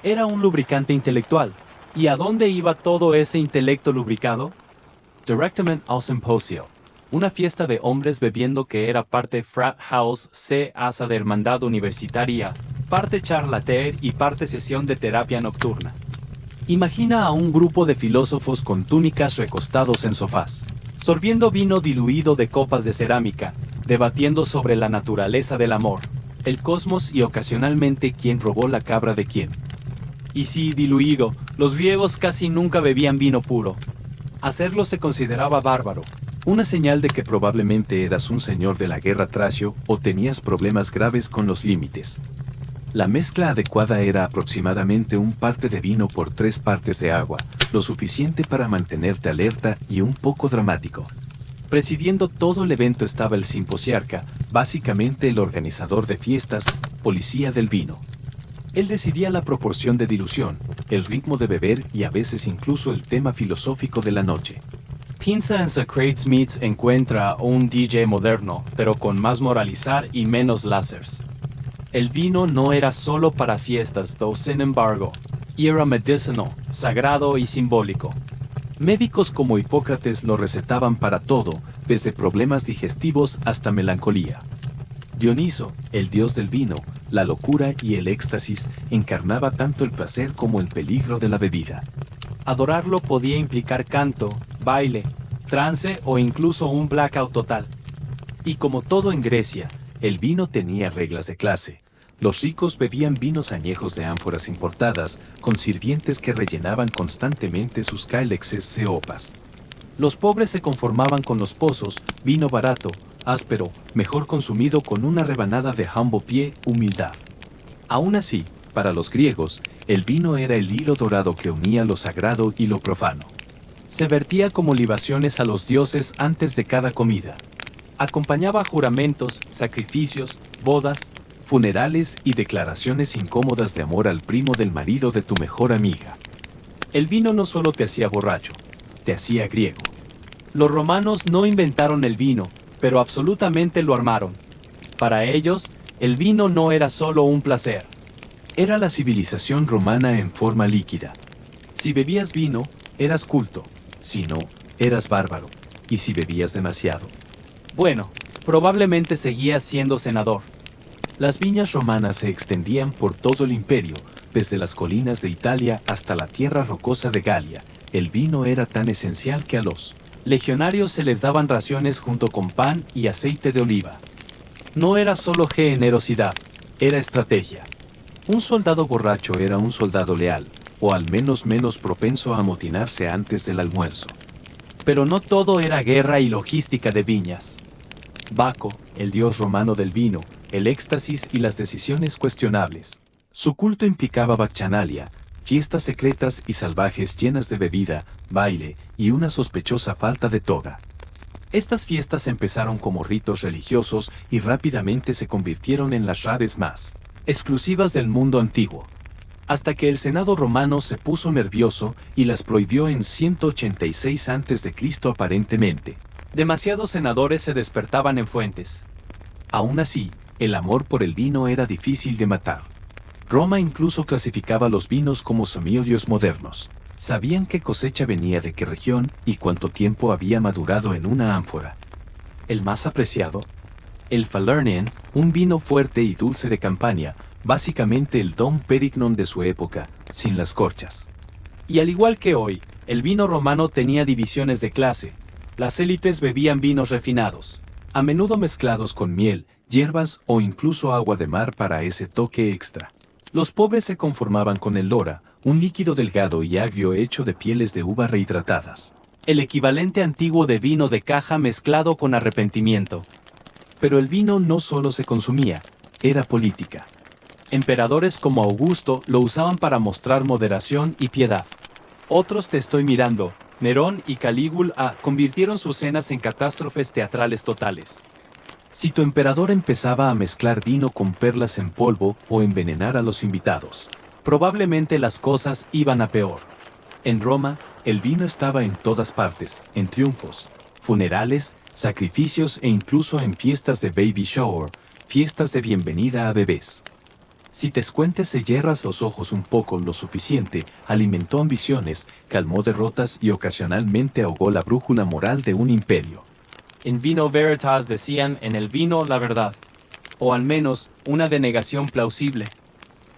Speaker 2: Era un lubricante intelectual. ¿Y a dónde iba todo ese intelecto lubricado? Directamente al simposio, una fiesta de hombres bebiendo que era parte frat house C asa de hermandad universitaria, parte charlater y parte sesión de terapia nocturna.
Speaker 1: Imagina a un grupo de filósofos con túnicas recostados en sofás,
Speaker 2: sorbiendo vino diluido de copas de cerámica, debatiendo sobre la naturaleza del amor, el cosmos y ocasionalmente quién robó la cabra de quién. Y sí, diluido, los griegos casi nunca bebían vino puro. Hacerlo se consideraba bárbaro,
Speaker 1: una señal de que probablemente eras un señor de la guerra tracio o tenías problemas graves con los límites. La mezcla adecuada era aproximadamente un parte de vino por 3 partes de agua, lo suficiente para mantenerte alerta y un poco dramático. Presidiendo todo el evento estaba el simposiarca, básicamente el organizador de fiestas, policía del vino. Él decidía la proporción de dilución, el ritmo de beber y a veces incluso el tema filosófico de la noche.
Speaker 2: Pinza en Socrates Meets encuentra un DJ moderno, pero con más moralizar y menos lásers. El vino no era solo para fiestas, sin embargo, y era medicinal, sagrado y simbólico.
Speaker 1: Médicos como Hipócrates lo recetaban para todo, desde problemas digestivos hasta melancolía. Dioniso, el dios del vino, la locura y el éxtasis, encarnaba tanto el placer como el peligro de la bebida.
Speaker 2: Adorarlo podía implicar canto, baile, trance o incluso un blackout total.
Speaker 1: Y como todo en Grecia, el vino tenía reglas de clase. Los ricos bebían vinos añejos de ánforas importadas, con sirvientes que rellenaban constantemente sus cailexes de opas. Los pobres se conformaban con los pozos, vino barato, áspero, mejor consumido con una rebanada de humble pie, humildad. Aún así, para los griegos, el vino era el hilo dorado que unía lo sagrado y lo profano. Se vertía como libaciones a los dioses antes de cada comida. Acompañaba juramentos, sacrificios, bodas, funerales y declaraciones incómodas de amor al primo del marido de tu mejor amiga. El vino no solo te hacía borracho, te hacía griego.
Speaker 2: Los romanos no inventaron el vino, pero absolutamente lo armaron. Para ellos, el vino no era solo un placer.
Speaker 1: Era la civilización romana en forma líquida. Si bebías vino, eras culto. Si no, eras bárbaro. Y si bebías demasiado,
Speaker 2: Bueno, probablemente seguías siendo senador.
Speaker 1: las viñas romanas se extendían por todo el imperio, desde las colinas de Italia hasta la tierra rocosa de Galia. El vino era tan esencial que a los legionarios se les daban raciones junto con pan y aceite de oliva. No era solo generosidad, era estrategia. Un soldado borracho era un soldado leal, o al menos menos propenso a amotinarse antes del almuerzo.
Speaker 2: Pero no todo era guerra y logística de viñas.
Speaker 1: Baco, el dios romano del vino, el éxtasis y las decisiones cuestionables. Su culto implicaba bacchanalia, fiestas secretas y salvajes llenas de bebida, baile y una sospechosa falta de toga. Estas fiestas empezaron como ritos religiosos y rápidamente se convirtieron en las raves más exclusivas del mundo antiguo. Hasta que el Senado romano se puso nervioso y las prohibió en 186 a.C. aparentemente.
Speaker 2: Demasiados senadores se despertaban en fuentes.
Speaker 1: Aún así, el amor por el vino era difícil de matar. Roma incluso clasificaba los vinos como sommeliers modernos. Sabían qué cosecha venía de qué región y cuánto tiempo había madurado en una ánfora. El más apreciado, el Falernian, un vino fuerte y dulce de Campania, básicamente el Dom Perignon de su época, sin las corchas.
Speaker 2: Y al igual que hoy, el vino romano tenía divisiones de clase. Las élites bebían vinos refinados,
Speaker 1: a menudo mezclados con miel, hierbas o incluso agua de mar para ese toque extra. Los pobres se conformaban con el lora, un líquido delgado y agrio hecho de pieles de uva rehidratadas.
Speaker 2: el equivalente antiguo de vino de caja mezclado con arrepentimiento.
Speaker 1: Pero el vino no solo se consumía, era política.
Speaker 2: Emperadores como Augusto lo usaban para mostrar moderación y piedad. Otros te estoy mirando, Nerón y Calígula convirtieron sus cenas en catástrofes teatrales totales.
Speaker 1: Si tu emperador empezaba a mezclar vino con perlas en polvo o envenenar a los invitados,
Speaker 2: probablemente las cosas iban a peor.
Speaker 1: En Roma, el vino estaba en todas partes, en triunfos, funerales, sacrificios e incluso en fiestas de baby shower, fiestas de bienvenida a bebés. Si te escuentes y cierras los ojos un poco lo suficiente, alimentó ambiciones, calmó derrotas y ocasionalmente ahogó la brújula moral de un imperio.
Speaker 2: En vino veritas decían en el vino la verdad, o al menos una denegación plausible.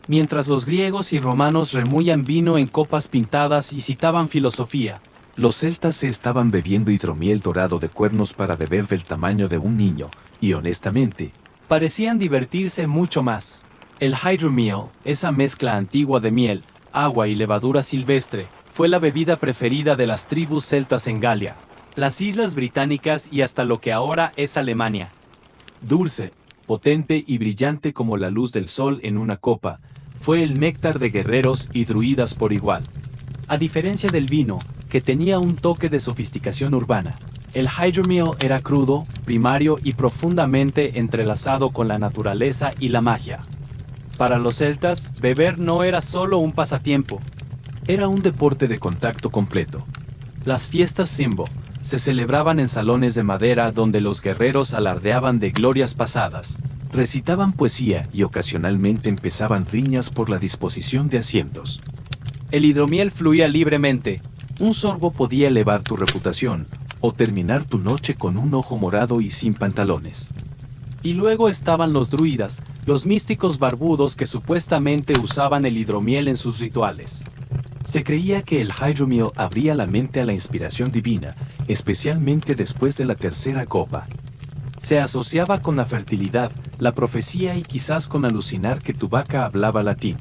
Speaker 2: Mientras los griegos y romanos remuían vino en copas pintadas y citaban filosofía,
Speaker 1: los celtas se estaban bebiendo hidromiel dorado de cuernos para beber del tamaño de un niño, y honestamente,
Speaker 2: parecían divertirse mucho más. El hydromiel, esa mezcla antigua de miel, agua y levadura silvestre, fue la bebida preferida de las tribus celtas en Galia, las islas británicas y hasta lo que ahora es Alemania.
Speaker 1: Dulce, potente y brillante como la luz del sol en una copa, fue el néctar de guerreros y druidas por igual. A diferencia del vino, que tenía un toque de sofisticación urbana, el hydromiel era crudo, primario y profundamente entrelazado con la naturaleza y la magia.
Speaker 2: Para los celtas, beber no era solo un pasatiempo.
Speaker 1: Era un deporte de contacto completo. Las fiestas Simbo se celebraban en salones de madera donde los guerreros alardeaban de glorias pasadas, recitaban poesía y ocasionalmente empezaban riñas por la disposición de asientos.
Speaker 2: El hidromiel fluía libremente.
Speaker 1: Un sorbo podía elevar tu reputación, o terminar tu noche con un ojo morado y sin pantalones.
Speaker 2: Y luego estaban los druidas, los místicos barbudos que supuestamente usaban el hidromiel en sus rituales.
Speaker 1: Se creía que el hydromiel abría la mente a la inspiración divina, especialmente después de la tercera copa. Se asociaba con la fertilidad, la profecía y quizás con alucinar que tu vaca hablaba latín.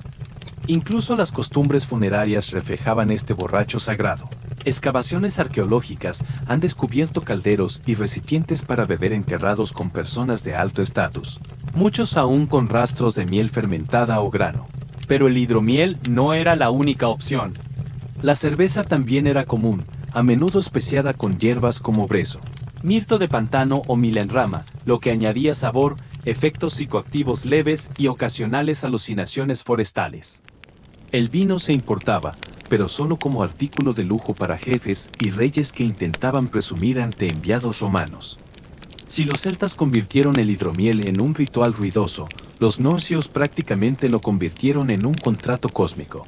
Speaker 1: Incluso las costumbres funerarias reflejaban este borracho sagrado. Excavaciones arqueológicas han descubierto calderos y recipientes para beber enterrados con personas de alto estatus, muchos aún con rastros de miel fermentada o grano.
Speaker 2: Pero el hidromiel no era la única opción.
Speaker 1: La cerveza también era común, a menudo especiada con hierbas como brezo,
Speaker 2: Mirto de pantano o milenrama, lo que añadía sabor, efectos psicoactivos leves y ocasionales alucinaciones forestales.
Speaker 1: El vino se importaba, pero solo como artículo de lujo para jefes y reyes que intentaban presumir ante enviados romanos. Si los celtas convirtieron el hidromiel en un ritual ruidoso, los norcios prácticamente lo convirtieron en un contrato cósmico.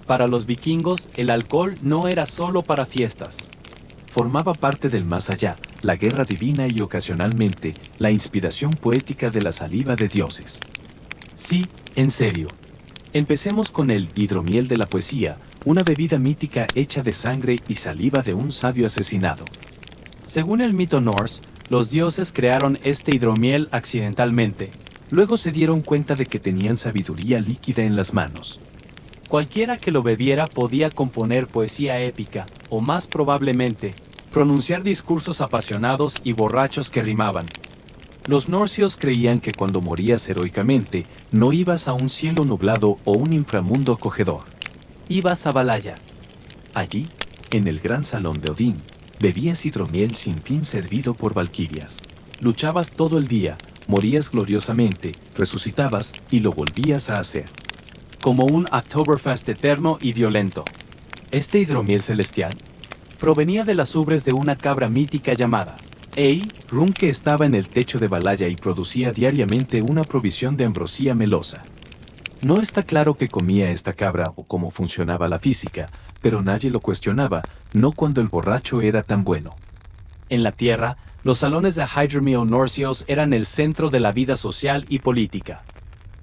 Speaker 2: Para los vikingos, el alcohol no era solo para fiestas.
Speaker 1: Formaba parte del más allá, la guerra divina y ocasionalmente, la inspiración poética de la saliva de dioses. Sí, en serio. Empecemos con el hidromiel de la poesía, una bebida mítica hecha de sangre y saliva de un sabio asesinado.
Speaker 2: Según el mito Norse, los dioses crearon este hidromiel accidentalmente.
Speaker 1: Luego se dieron cuenta de que tenían sabiduría líquida en las manos.
Speaker 2: Cualquiera que lo bebiera podía componer poesía épica, o más probablemente, pronunciar discursos apasionados y borrachos que rimaban.
Speaker 1: Los norcios creían que cuando morías heroicamente, no ibas a un cielo nublado o un inframundo acogedor.
Speaker 2: Ibas a Valhalla.
Speaker 1: Allí, en el gran salón de Odín, bebías hidromiel sin fin servido por valquirias. Luchabas todo el día, morías gloriosamente, resucitabas y lo volvías a hacer.
Speaker 2: Como un Oktoberfest eterno y violento.
Speaker 1: Este hidromiel celestial provenía de las ubres de una cabra mítica llamada Rum, que estaba en el techo de Valhalla y producía diariamente una provisión de ambrosía melosa. No está claro qué comía esta cabra o cómo funcionaba la física, pero nadie lo cuestionaba, no cuando el borracho era tan bueno.
Speaker 2: En la tierra, los salones de hydromiel norcios eran el centro de la vida social y política.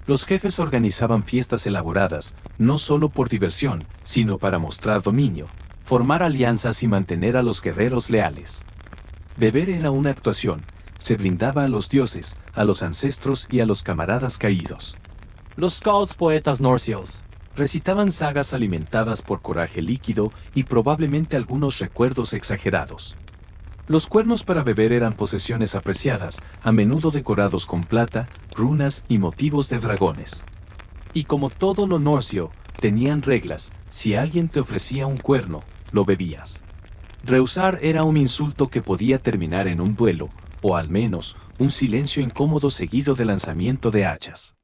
Speaker 1: Los jefes organizaban fiestas elaboradas, no solo por diversión, sino para mostrar dominio, formar alianzas y mantener a los guerreros leales. Beber era una actuación, se brindaba a los dioses, a los ancestros y a los camaradas caídos.
Speaker 2: Los scouts poetas norcios
Speaker 1: recitaban sagas alimentadas por coraje líquido y probablemente algunos recuerdos exagerados. Los cuernos para beber eran posesiones apreciadas, a menudo decorados con plata, runas y motivos de dragones. Y como todo lo norcio, tenían reglas: si alguien te ofrecía un cuerno, lo bebías. Rehusar era un insulto que podía terminar en un duelo, o al menos, un silencio incómodo seguido de lanzamiento de hachas.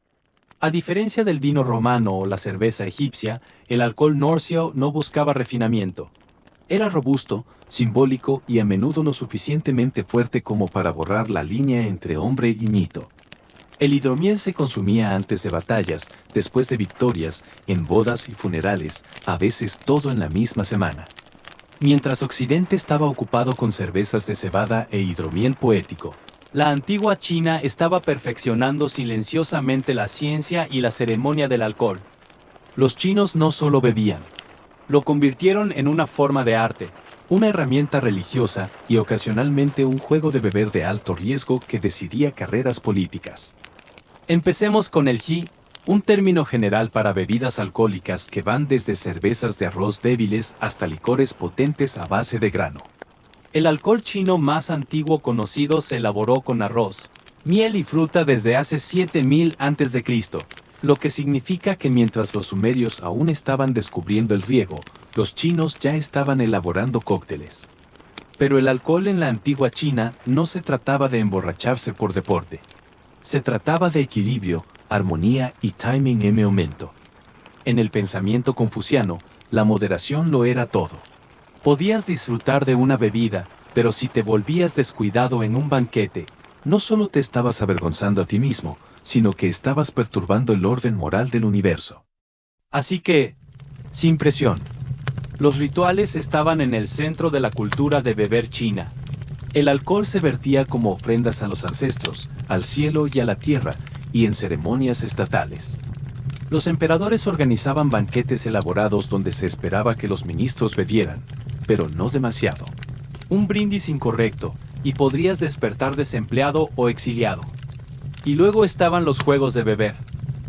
Speaker 2: A diferencia del vino romano o la cerveza egipcia, el alcohol norcio no buscaba refinamiento.
Speaker 1: Era robusto, simbólico y a menudo lo suficientemente fuerte como para borrar la línea entre hombre y mito. El hidromiel se consumía antes de batallas, después de victorias, en bodas y funerales, a veces todo en la misma semana. Mientras Occidente estaba ocupado con cervezas de cebada e hidromiel poético,
Speaker 2: la antigua China estaba perfeccionando silenciosamente la ciencia y la ceremonia del alcohol.
Speaker 1: Los chinos no solo bebían,
Speaker 2: lo convirtieron en una forma de arte,
Speaker 1: una herramienta religiosa y ocasionalmente un juego de beber de alto riesgo que decidía carreras políticas. Empecemos con el ji, un término general para bebidas alcohólicas que van desde cervezas de arroz débiles hasta licores potentes a base de grano.
Speaker 2: El alcohol chino más antiguo conocido se elaboró con arroz, miel y fruta desde hace 7000 a.C., lo que significa que mientras los sumerios aún estaban descubriendo el riego, los chinos ya estaban elaborando cócteles. Pero el alcohol en la antigua China no se trataba de emborracharse por deporte. Se trataba de equilibrio, armonía y timing en aumento. En el pensamiento confuciano, la moderación lo era todo. Podías disfrutar de una bebida, pero si te volvías descuidado en un banquete, no solo te estabas avergonzando a ti mismo, sino que estabas perturbando el orden moral del universo. Así que, sin presión. Los rituales estaban en el centro de la cultura de beber china. El alcohol se vertía como ofrendas a los ancestros, al cielo y a la tierra, y en ceremonias estatales. Los emperadores organizaban banquetes elaborados donde se esperaba que los ministros bebieran, pero no demasiado. Un brindis incorrecto, y podrías despertar desempleado o exiliado. Y luego estaban los juegos de beber.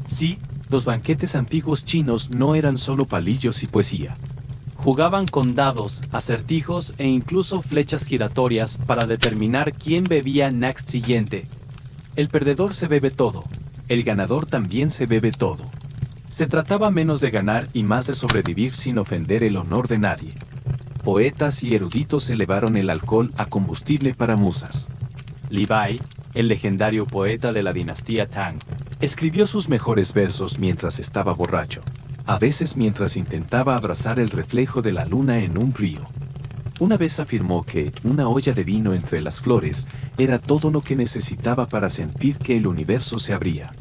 Speaker 2: Sí, los banquetes antiguos chinos no eran solo palillos y poesía. Jugaban con dados, acertijos e incluso flechas giratorias para determinar quién bebía next siguiente. El perdedor se bebe todo, el ganador también se bebe todo. Se trataba menos de ganar y más de sobrevivir sin ofender el honor de nadie. Poetas y eruditos elevaron el alcohol a combustible para musas. Li Bai, el legendario poeta de la dinastía Tang, escribió sus mejores versos mientras estaba borracho, a veces mientras intentaba abrazar el reflejo de la luna en un río. Una vez afirmó que una olla de vino entre las flores era todo lo que necesitaba para sentir que el universo se abría.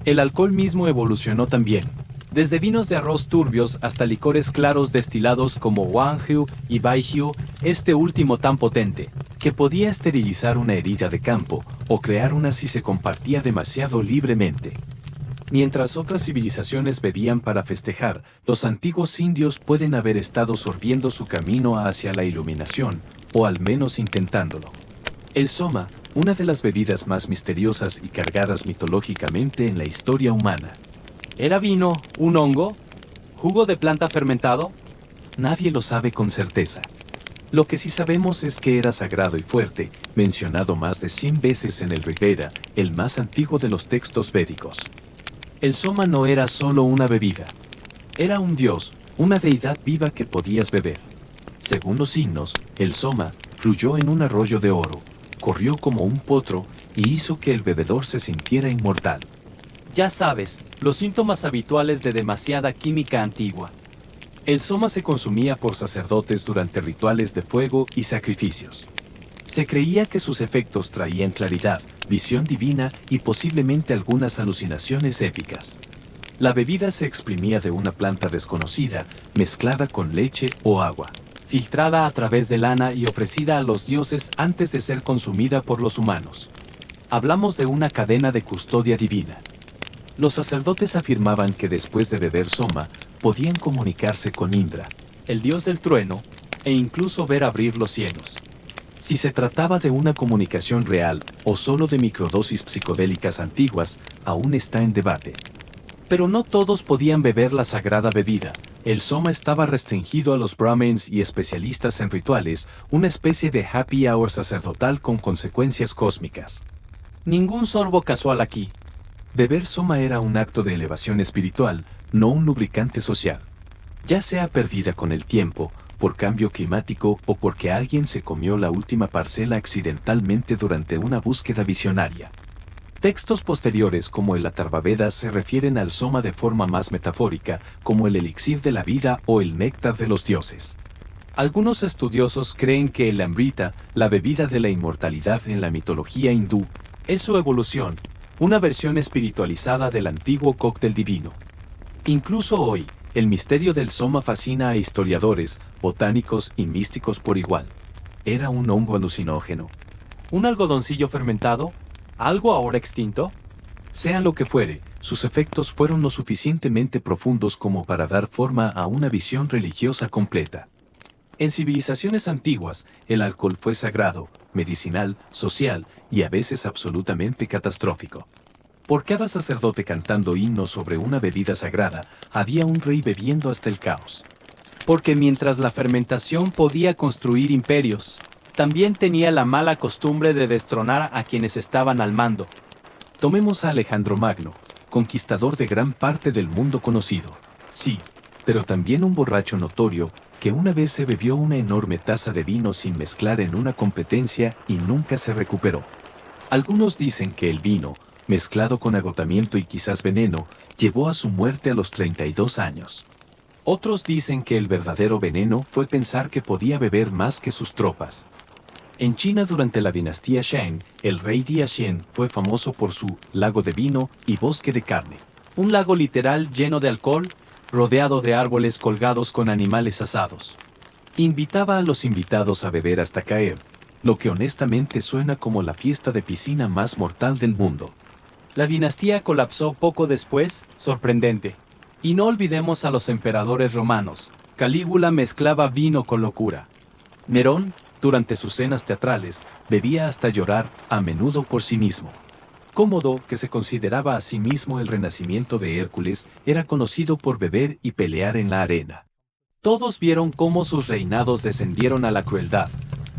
Speaker 2: El alcohol mismo evolucionó también, desde vinos de arroz turbios hasta licores claros destilados como Wanghu y Baijiu, este último tan potente, que podía esterilizar una herida de campo o crear una si se compartía demasiado libremente. Mientras otras civilizaciones bebían para festejar, los antiguos indios pueden haber estado sorbiendo su camino hacia la iluminación, o al menos intentándolo. El soma, una de las bebidas más misteriosas y cargadas mitológicamente en la historia humana. ¿Era vino, un hongo? ¿Jugo de planta fermentado? Nadie lo sabe con certeza. Lo que sí sabemos es que era sagrado y fuerte, mencionado más de 100 veces en el Rig Veda, el más antiguo de los textos védicos. El soma no era solo una bebida. Era un dios, una deidad viva que podías beber. Según los signos, el soma fluyó en un arroyo de oro, corrió como un potro y hizo que el bebedor se sintiera inmortal. Ya sabes, los síntomas habituales de demasiada química antigua. El soma se consumía por sacerdotes durante rituales de fuego y sacrificios. Se creía que sus efectos traían claridad, visión divina y posiblemente algunas alucinaciones épicas. La bebida se exprimía de una planta desconocida, mezclada con leche o agua, filtrada a través de lana y ofrecida a los dioses antes de ser consumida por los humanos. Hablamos de una cadena de custodia divina. Los sacerdotes afirmaban que después de beber soma, podían comunicarse con Indra, el dios del trueno, e incluso ver abrir los cielos. Si se trataba de una comunicación real o solo de microdosis psicodélicas antiguas, aún está en debate. Pero no todos podían beber la sagrada bebida. El soma estaba restringido a los brahmins y especialistas en rituales, una especie de happy hour sacerdotal con consecuencias cósmicas. Ningún sorbo casual aquí. Beber soma era un acto de elevación espiritual, no un lubricante social. Ya sea perdida con el tiempo, por cambio climático o porque alguien se comió la última parcela accidentalmente durante una búsqueda visionaria. Textos posteriores como el Atharvaveda se refieren al soma de forma más metafórica, como el elixir de la vida o el néctar de los dioses. Algunos estudiosos creen que el amrita, la bebida de la inmortalidad en la mitología hindú, es su evolución, una versión espiritualizada del antiguo cóctel divino. Incluso hoy, el misterio del soma fascina a historiadores, botánicos y místicos por igual. ¿Era un hongo alucinógeno? ¿Un algodoncillo fermentado? ¿Algo ahora extinto? Sea lo que fuere, sus efectos fueron lo suficientemente profundos como para dar forma a una visión religiosa completa. En civilizaciones antiguas, el alcohol fue sagrado, medicinal, social y a veces absolutamente catastrófico. Por cada sacerdote cantando himnos sobre una bebida sagrada, había un rey bebiendo hasta el caos. Porque mientras la fermentación podía construir imperios, también tenía la mala costumbre de destronar a quienes estaban al mando. Tomemos a Alejandro Magno, conquistador de gran parte del mundo conocido. Sí, pero también un borracho notorio, que una vez se bebió una enorme taza de vino sin mezclar en una competencia y nunca se recuperó. Algunos dicen que el vino, mezclado con agotamiento y quizás veneno, llevó a su muerte a los 32 años. Otros dicen que el verdadero veneno fue pensar que podía beber más que sus tropas. En China durante la dinastía Shang, el rey Diaxian fue famoso por su lago de vino y bosque de carne. Un lago literal lleno de alcohol,
Speaker 1: rodeado de árboles colgados con animales asados. Invitaba a los invitados a beber hasta caer, lo que honestamente suena como la fiesta de piscina más mortal del mundo.
Speaker 2: La dinastía colapsó poco después, sorprendente. Y no olvidemos a los emperadores romanos. Calígula mezclaba vino con locura.
Speaker 1: Nerón, durante sus cenas teatrales, bebía hasta llorar, a menudo por sí mismo. Cómodo, que se consideraba a sí mismo el renacimiento de Hércules, era conocido por beber y pelear en la arena. Todos vieron cómo sus reinados descendieron a la crueldad,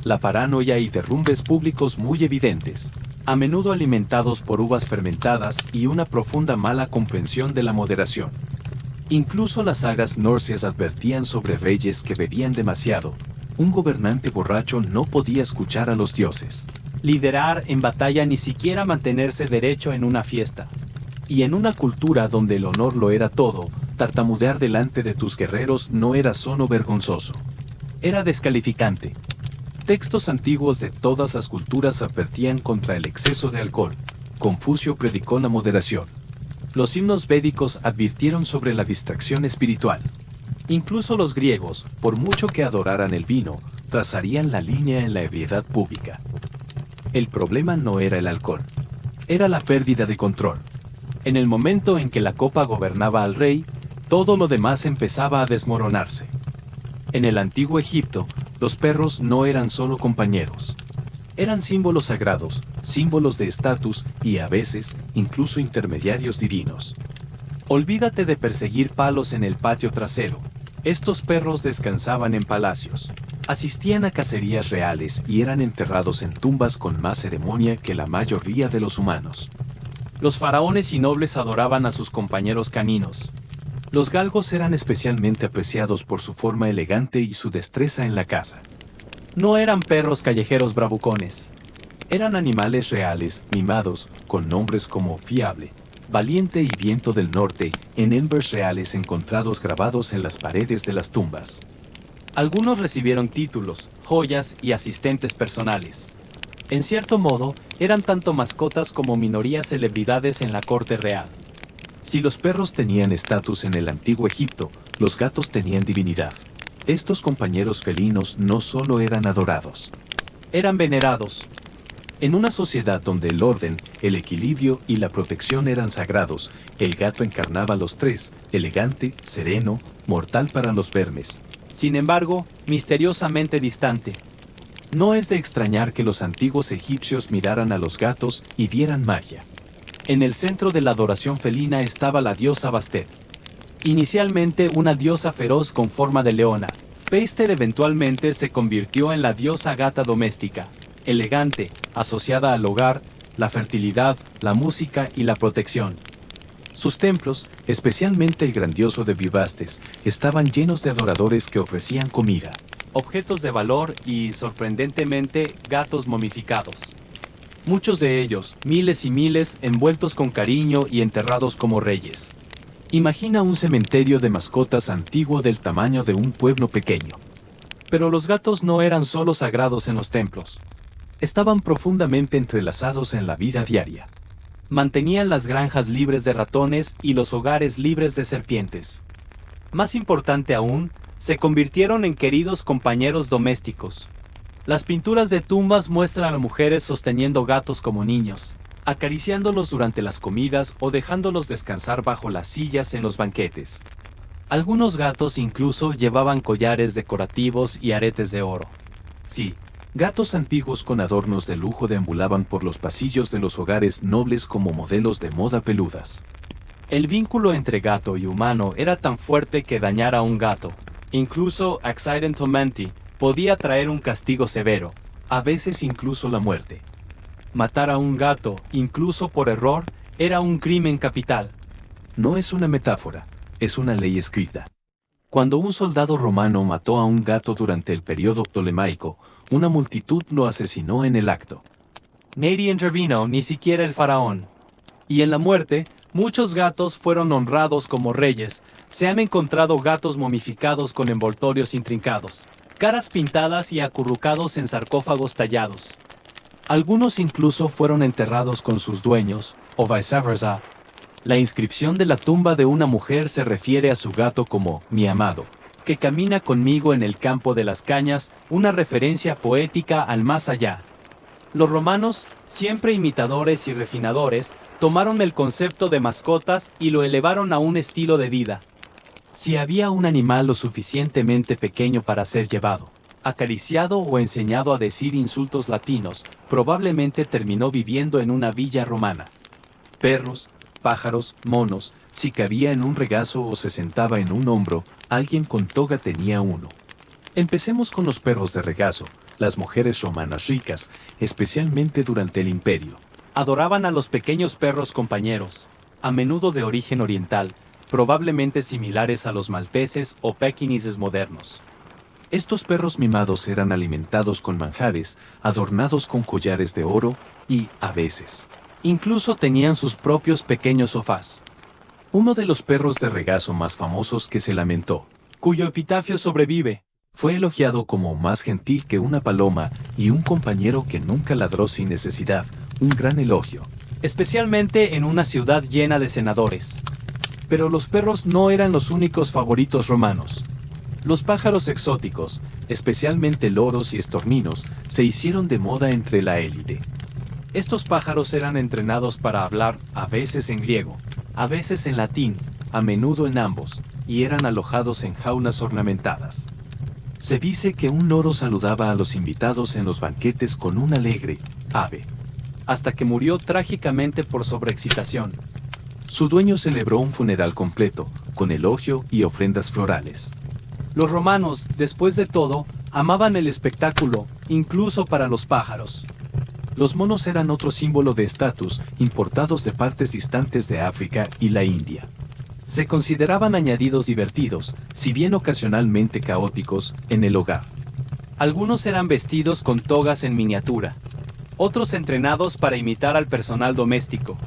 Speaker 1: la paranoia y derrumbes públicos muy evidentes, a menudo alimentados por uvas fermentadas y una profunda mala comprensión de la moderación. Incluso las sagas nóricas advertían sobre reyes que bebían demasiado. Un gobernante borracho no podía escuchar a los dioses.
Speaker 2: Liderar en batalla ni siquiera mantenerse derecho en una fiesta.
Speaker 1: Y en una cultura donde el honor lo era todo, tartamudear delante de tus guerreros no era solo vergonzoso. Era descalificante. Textos antiguos de todas las culturas advertían contra el exceso de alcohol. Confucio predicó la moderación. Los himnos védicos advirtieron sobre la distracción espiritual. Incluso los griegos, por mucho que adoraran el vino, trazarían la línea en la ebriedad pública. El problema no era el alcohol. Era la pérdida de control. En el momento en que la copa gobernaba al rey, todo lo demás empezaba a desmoronarse. En el antiguo Egipto, los perros no eran solo compañeros. Eran símbolos sagrados, símbolos de estatus y a veces, incluso intermediarios divinos. Olvídate de perseguir palos en el patio trasero. Estos perros descansaban en palacios. Asistían a cacerías reales y eran enterrados en tumbas con más ceremonia que la mayoría de los humanos.
Speaker 2: Los faraones y nobles adoraban a sus compañeros caninos.
Speaker 1: Los galgos eran especialmente apreciados por su forma elegante y su destreza en la caza.
Speaker 2: No eran perros callejeros bravucones.
Speaker 1: Eran animales reales, mimados, con nombres como Fiable, Valiente y Viento del Norte, en embers reales encontrados grabados en las paredes de las tumbas.
Speaker 2: Algunos recibieron títulos, joyas y asistentes personales. En cierto modo, eran tanto mascotas como minorías celebridades en la corte real.
Speaker 1: Si los perros tenían estatus en el antiguo Egipto, los gatos tenían divinidad. Estos compañeros felinos no solo eran adorados,
Speaker 2: eran venerados.
Speaker 1: En una sociedad donde el orden, el equilibrio y la protección eran sagrados, el gato encarnaba los tres: elegante, sereno, mortal para los vermes.
Speaker 2: Sin embargo, misteriosamente distante.
Speaker 1: No es de extrañar que los antiguos egipcios miraran a los gatos y vieran magia. En el centro de la adoración felina estaba la diosa Bastet.
Speaker 2: Inicialmente una diosa feroz con forma de leona, Bastet eventualmente se convirtió en la diosa gata doméstica, elegante, asociada al hogar, la fertilidad, la música y la protección.
Speaker 1: Sus templos, especialmente el grandioso de Bubastes, estaban llenos de adoradores que ofrecían comida,
Speaker 2: objetos de valor y, sorprendentemente, gatos momificados. Muchos de ellos, miles y miles, envueltos con cariño y enterrados como reyes.
Speaker 1: Imagina un cementerio de mascotas antiguo del tamaño de un pueblo pequeño.
Speaker 2: Pero los gatos no eran solo sagrados en los templos.
Speaker 1: Estaban profundamente entrelazados en la vida diaria.
Speaker 2: Mantenían las granjas libres de ratones y los hogares libres de serpientes. Más importante aún, se convirtieron en queridos compañeros domésticos. Las pinturas de tumbas muestran a mujeres sosteniendo gatos como niños, acariciándolos durante las comidas o dejándolos descansar bajo las sillas en los banquetes. Algunos gatos incluso llevaban collares decorativos y aretes de oro.
Speaker 1: Sí, gatos antiguos con adornos de lujo deambulaban por los pasillos de los hogares nobles como modelos de moda peludas.
Speaker 2: El vínculo entre gato y humano era tan fuerte que dañar a un gato, incluso accidental manti, podía traer un castigo severo,
Speaker 1: a veces incluso la muerte.
Speaker 2: Matar a un gato, incluso por error, era un crimen capital.
Speaker 1: No es una metáfora, es una ley escrita. Cuando un soldado romano mató a un gato durante el periodo ptolemaico, una multitud lo asesinó en el acto.
Speaker 2: Nadie intervino, ni siquiera el faraón. Y en la muerte, muchos gatos fueron honrados como reyes. Se han encontrado gatos momificados con envoltorios intrincados, caras pintadas y acurrucados en sarcófagos tallados. Algunos incluso fueron enterrados con sus dueños, o viceversa.
Speaker 1: La inscripción de la tumba de una mujer se refiere a su gato como mi amado, que camina conmigo en el campo de las cañas, una referencia poética al más allá.
Speaker 2: Los romanos, siempre imitadores y refinadores, tomaron el concepto de mascotas y lo elevaron a un estilo de vida.
Speaker 1: Si había un animal lo suficientemente pequeño para ser llevado, acariciado o enseñado a decir insultos latinos, probablemente terminó viviendo en una villa romana. Perros, pájaros, monos, si cabía en un regazo o se sentaba en un hombro, alguien con toga tenía uno. Empecemos con los perros de regazo. Las mujeres romanas ricas, especialmente durante el imperio,
Speaker 2: Adoraban a los pequeños perros compañeros, a menudo de origen oriental, probablemente similares a los malteses o pekineses modernos.
Speaker 1: estos perros mimados eran alimentados con manjares, adornados con collares de oro y, a veces,
Speaker 2: Incluso tenían sus propios pequeños sofás.
Speaker 1: uno de los perros de regazo más famosos que se lamentó,
Speaker 2: Cuyo epitafio sobrevive.
Speaker 1: fue elogiado como más gentil que una paloma y un compañero que nunca ladró sin necesidad, un gran elogio.
Speaker 2: Especialmente en una ciudad llena de senadores.
Speaker 1: Pero los perros no eran los únicos favoritos romanos. Los pájaros exóticos, especialmente loros y estorninos, se hicieron de moda entre la élite.
Speaker 2: Estos pájaros eran entrenados para hablar, a veces en griego, a veces en latín,
Speaker 1: a menudo en ambos, y eran alojados en jaulas ornamentadas. Se dice que un loro saludaba a los invitados en los banquetes con un alegre ave.
Speaker 2: hasta que murió trágicamente por sobreexcitación.
Speaker 1: Su dueño celebró un funeral completo, con elogio y ofrendas florales.
Speaker 2: Los romanos, después de todo, amaban el espectáculo, incluso para los pájaros.
Speaker 1: Los monos eran otro símbolo de estatus, importados de partes distantes de África y la India. Se consideraban añadidos divertidos, si bien ocasionalmente caóticos, en el hogar.
Speaker 2: Algunos eran vestidos con togas en miniatura, otros entrenados para imitar al personal doméstico.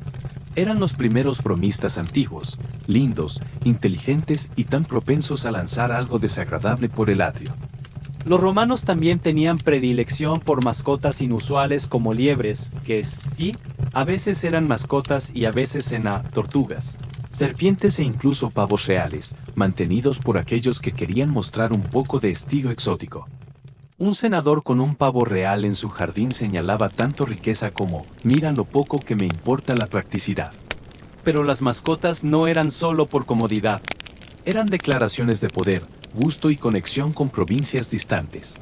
Speaker 1: Eran los primeros bromistas antiguos, lindos, inteligentes y tan propensos a lanzar algo desagradable por el atrio.
Speaker 2: Los romanos también tenían predilección por mascotas inusuales como liebres, que sí, a veces eran mascotas y a veces tortugas.
Speaker 1: Serpientes e incluso pavos reales, mantenidos por aquellos que querían mostrar un poco de estilo exótico. Un senador con un pavo real en su jardín señalaba tanto riqueza como, mira lo poco que me importa la practicidad.
Speaker 2: Pero las mascotas no eran solo por comodidad.
Speaker 1: Eran declaraciones de poder, gusto y conexión con provincias distantes.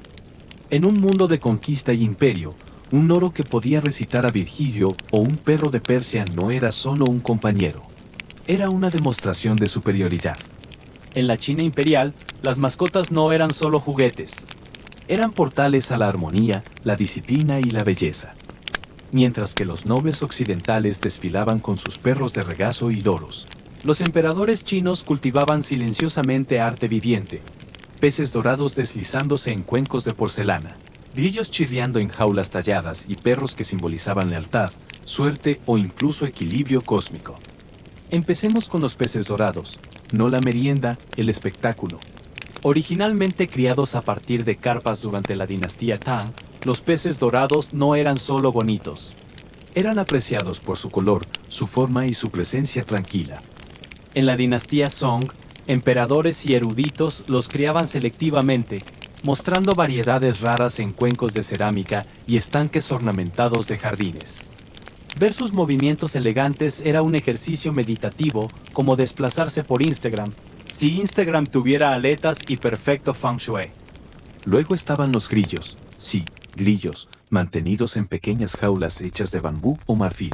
Speaker 1: En un mundo de conquista y imperio, un loro que podía recitar a Virgilio o un perro de Persia no era solo un compañero. Era una demostración de superioridad.
Speaker 2: En la China imperial, las mascotas no eran solo juguetes.
Speaker 1: Eran portales a la armonía, la disciplina y la belleza. Mientras que los nobles occidentales desfilaban con sus perros de regazo y loros, los emperadores chinos cultivaban silenciosamente arte viviente. Peces dorados deslizándose en cuencos de porcelana, grillos chirriando en jaulas talladas y perros que simbolizaban lealtad, suerte o incluso equilibrio cósmico. Empecemos con los peces dorados, no la merienda, el espectáculo.
Speaker 2: Originalmente criados a partir de carpas durante la dinastía Tang, los peces dorados no eran solo bonitos.
Speaker 1: Eran apreciados por su color, su forma y su presencia tranquila.
Speaker 2: En la dinastía Song, emperadores y eruditos los criaban selectivamente, mostrando variedades raras en cuencos de cerámica y estanques ornamentados de jardines. Ver sus movimientos elegantes era un ejercicio meditativo, como desplazarse por Instagram, si Instagram tuviera aletas y perfecto feng shui.
Speaker 1: Luego estaban los grillos, sí, grillos, mantenidos en pequeñas jaulas hechas de bambú o marfil.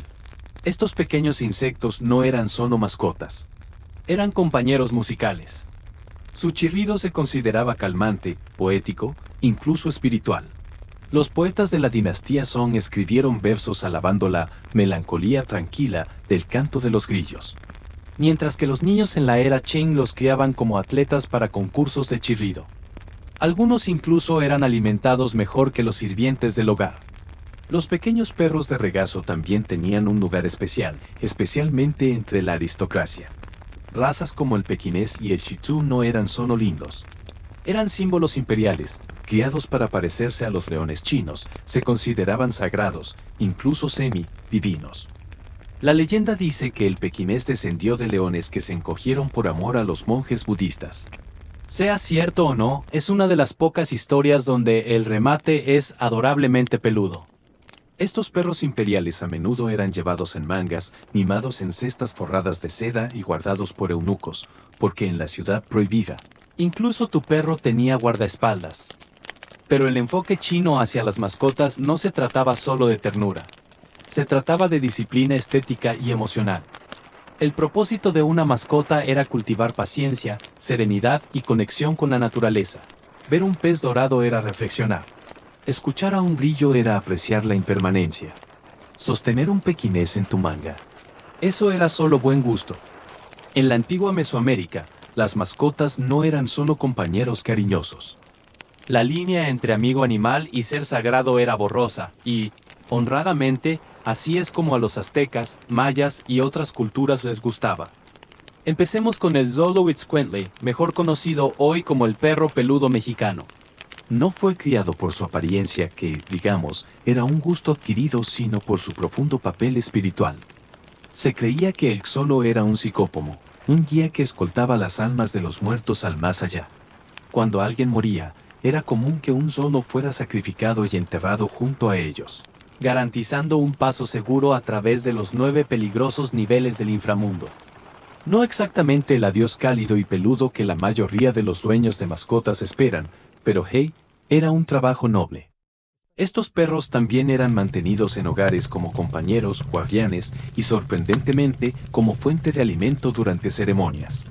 Speaker 1: Estos pequeños insectos no eran solo mascotas.
Speaker 2: Eran compañeros musicales.
Speaker 1: Su chirrido se consideraba calmante, poético, incluso espiritual. Los poetas de la dinastía Song escribieron versos alabando la melancolía tranquila del canto de los grillos,
Speaker 2: mientras que los niños en la era Qing los criaban como atletas para concursos de chirrido. Algunos incluso eran alimentados mejor que los sirvientes del hogar.
Speaker 1: Los pequeños perros de regazo también tenían un lugar especial, especialmente entre la aristocracia. Razas como el pequinés y el shih tzu no eran solo lindos. Eran símbolos imperiales, criados para parecerse a los leones chinos, se consideraban sagrados, incluso semi-divinos. La leyenda dice que el pequinés descendió de leones que se encogieron por amor a los monjes budistas.
Speaker 2: Sea cierto o no, es una de las pocas historias donde el remate es adorablemente peludo.
Speaker 1: Estos perros imperiales a menudo eran llevados en mangas, mimados en cestas forradas de seda y guardados por eunucos, porque en la ciudad prohibida,
Speaker 2: incluso tu perro tenía guardaespaldas. Pero el enfoque chino hacia las mascotas no se trataba solo de ternura. Se trataba de disciplina estética y emocional. El propósito de una mascota era cultivar paciencia, serenidad y conexión con la naturaleza.
Speaker 1: Ver un pez dorado era reflexionar. Escuchar a un grillo era apreciar la impermanencia. Sostener un pequinés en tu manga. Eso era solo buen gusto. En la antigua Mesoamérica, las mascotas no eran solo compañeros cariñosos.
Speaker 2: La línea entre amigo animal y ser sagrado era borrosa, y, honradamente, así es como a los aztecas, mayas y otras culturas les gustaba. Empecemos con el Xoloitzcuintle, mejor conocido hoy como el perro peludo mexicano.
Speaker 1: No fue criado por su apariencia que, digamos, era un gusto adquirido, sino por su profundo papel espiritual. Se creía que el Xolo era un psicópomo, un guía que escoltaba las almas de los muertos al más allá. Cuando alguien moría, era común que un Xolo fuera sacrificado y enterrado junto a ellos,
Speaker 2: garantizando un paso seguro a través de los 9 peligrosos niveles del inframundo.
Speaker 1: No exactamente el adiós cálido y peludo que la mayoría de los dueños de mascotas esperan, pero hey, era un trabajo noble. Estos perros también eran mantenidos en hogares como compañeros, guardianes y sorprendentemente como fuente de alimento durante ceremonias.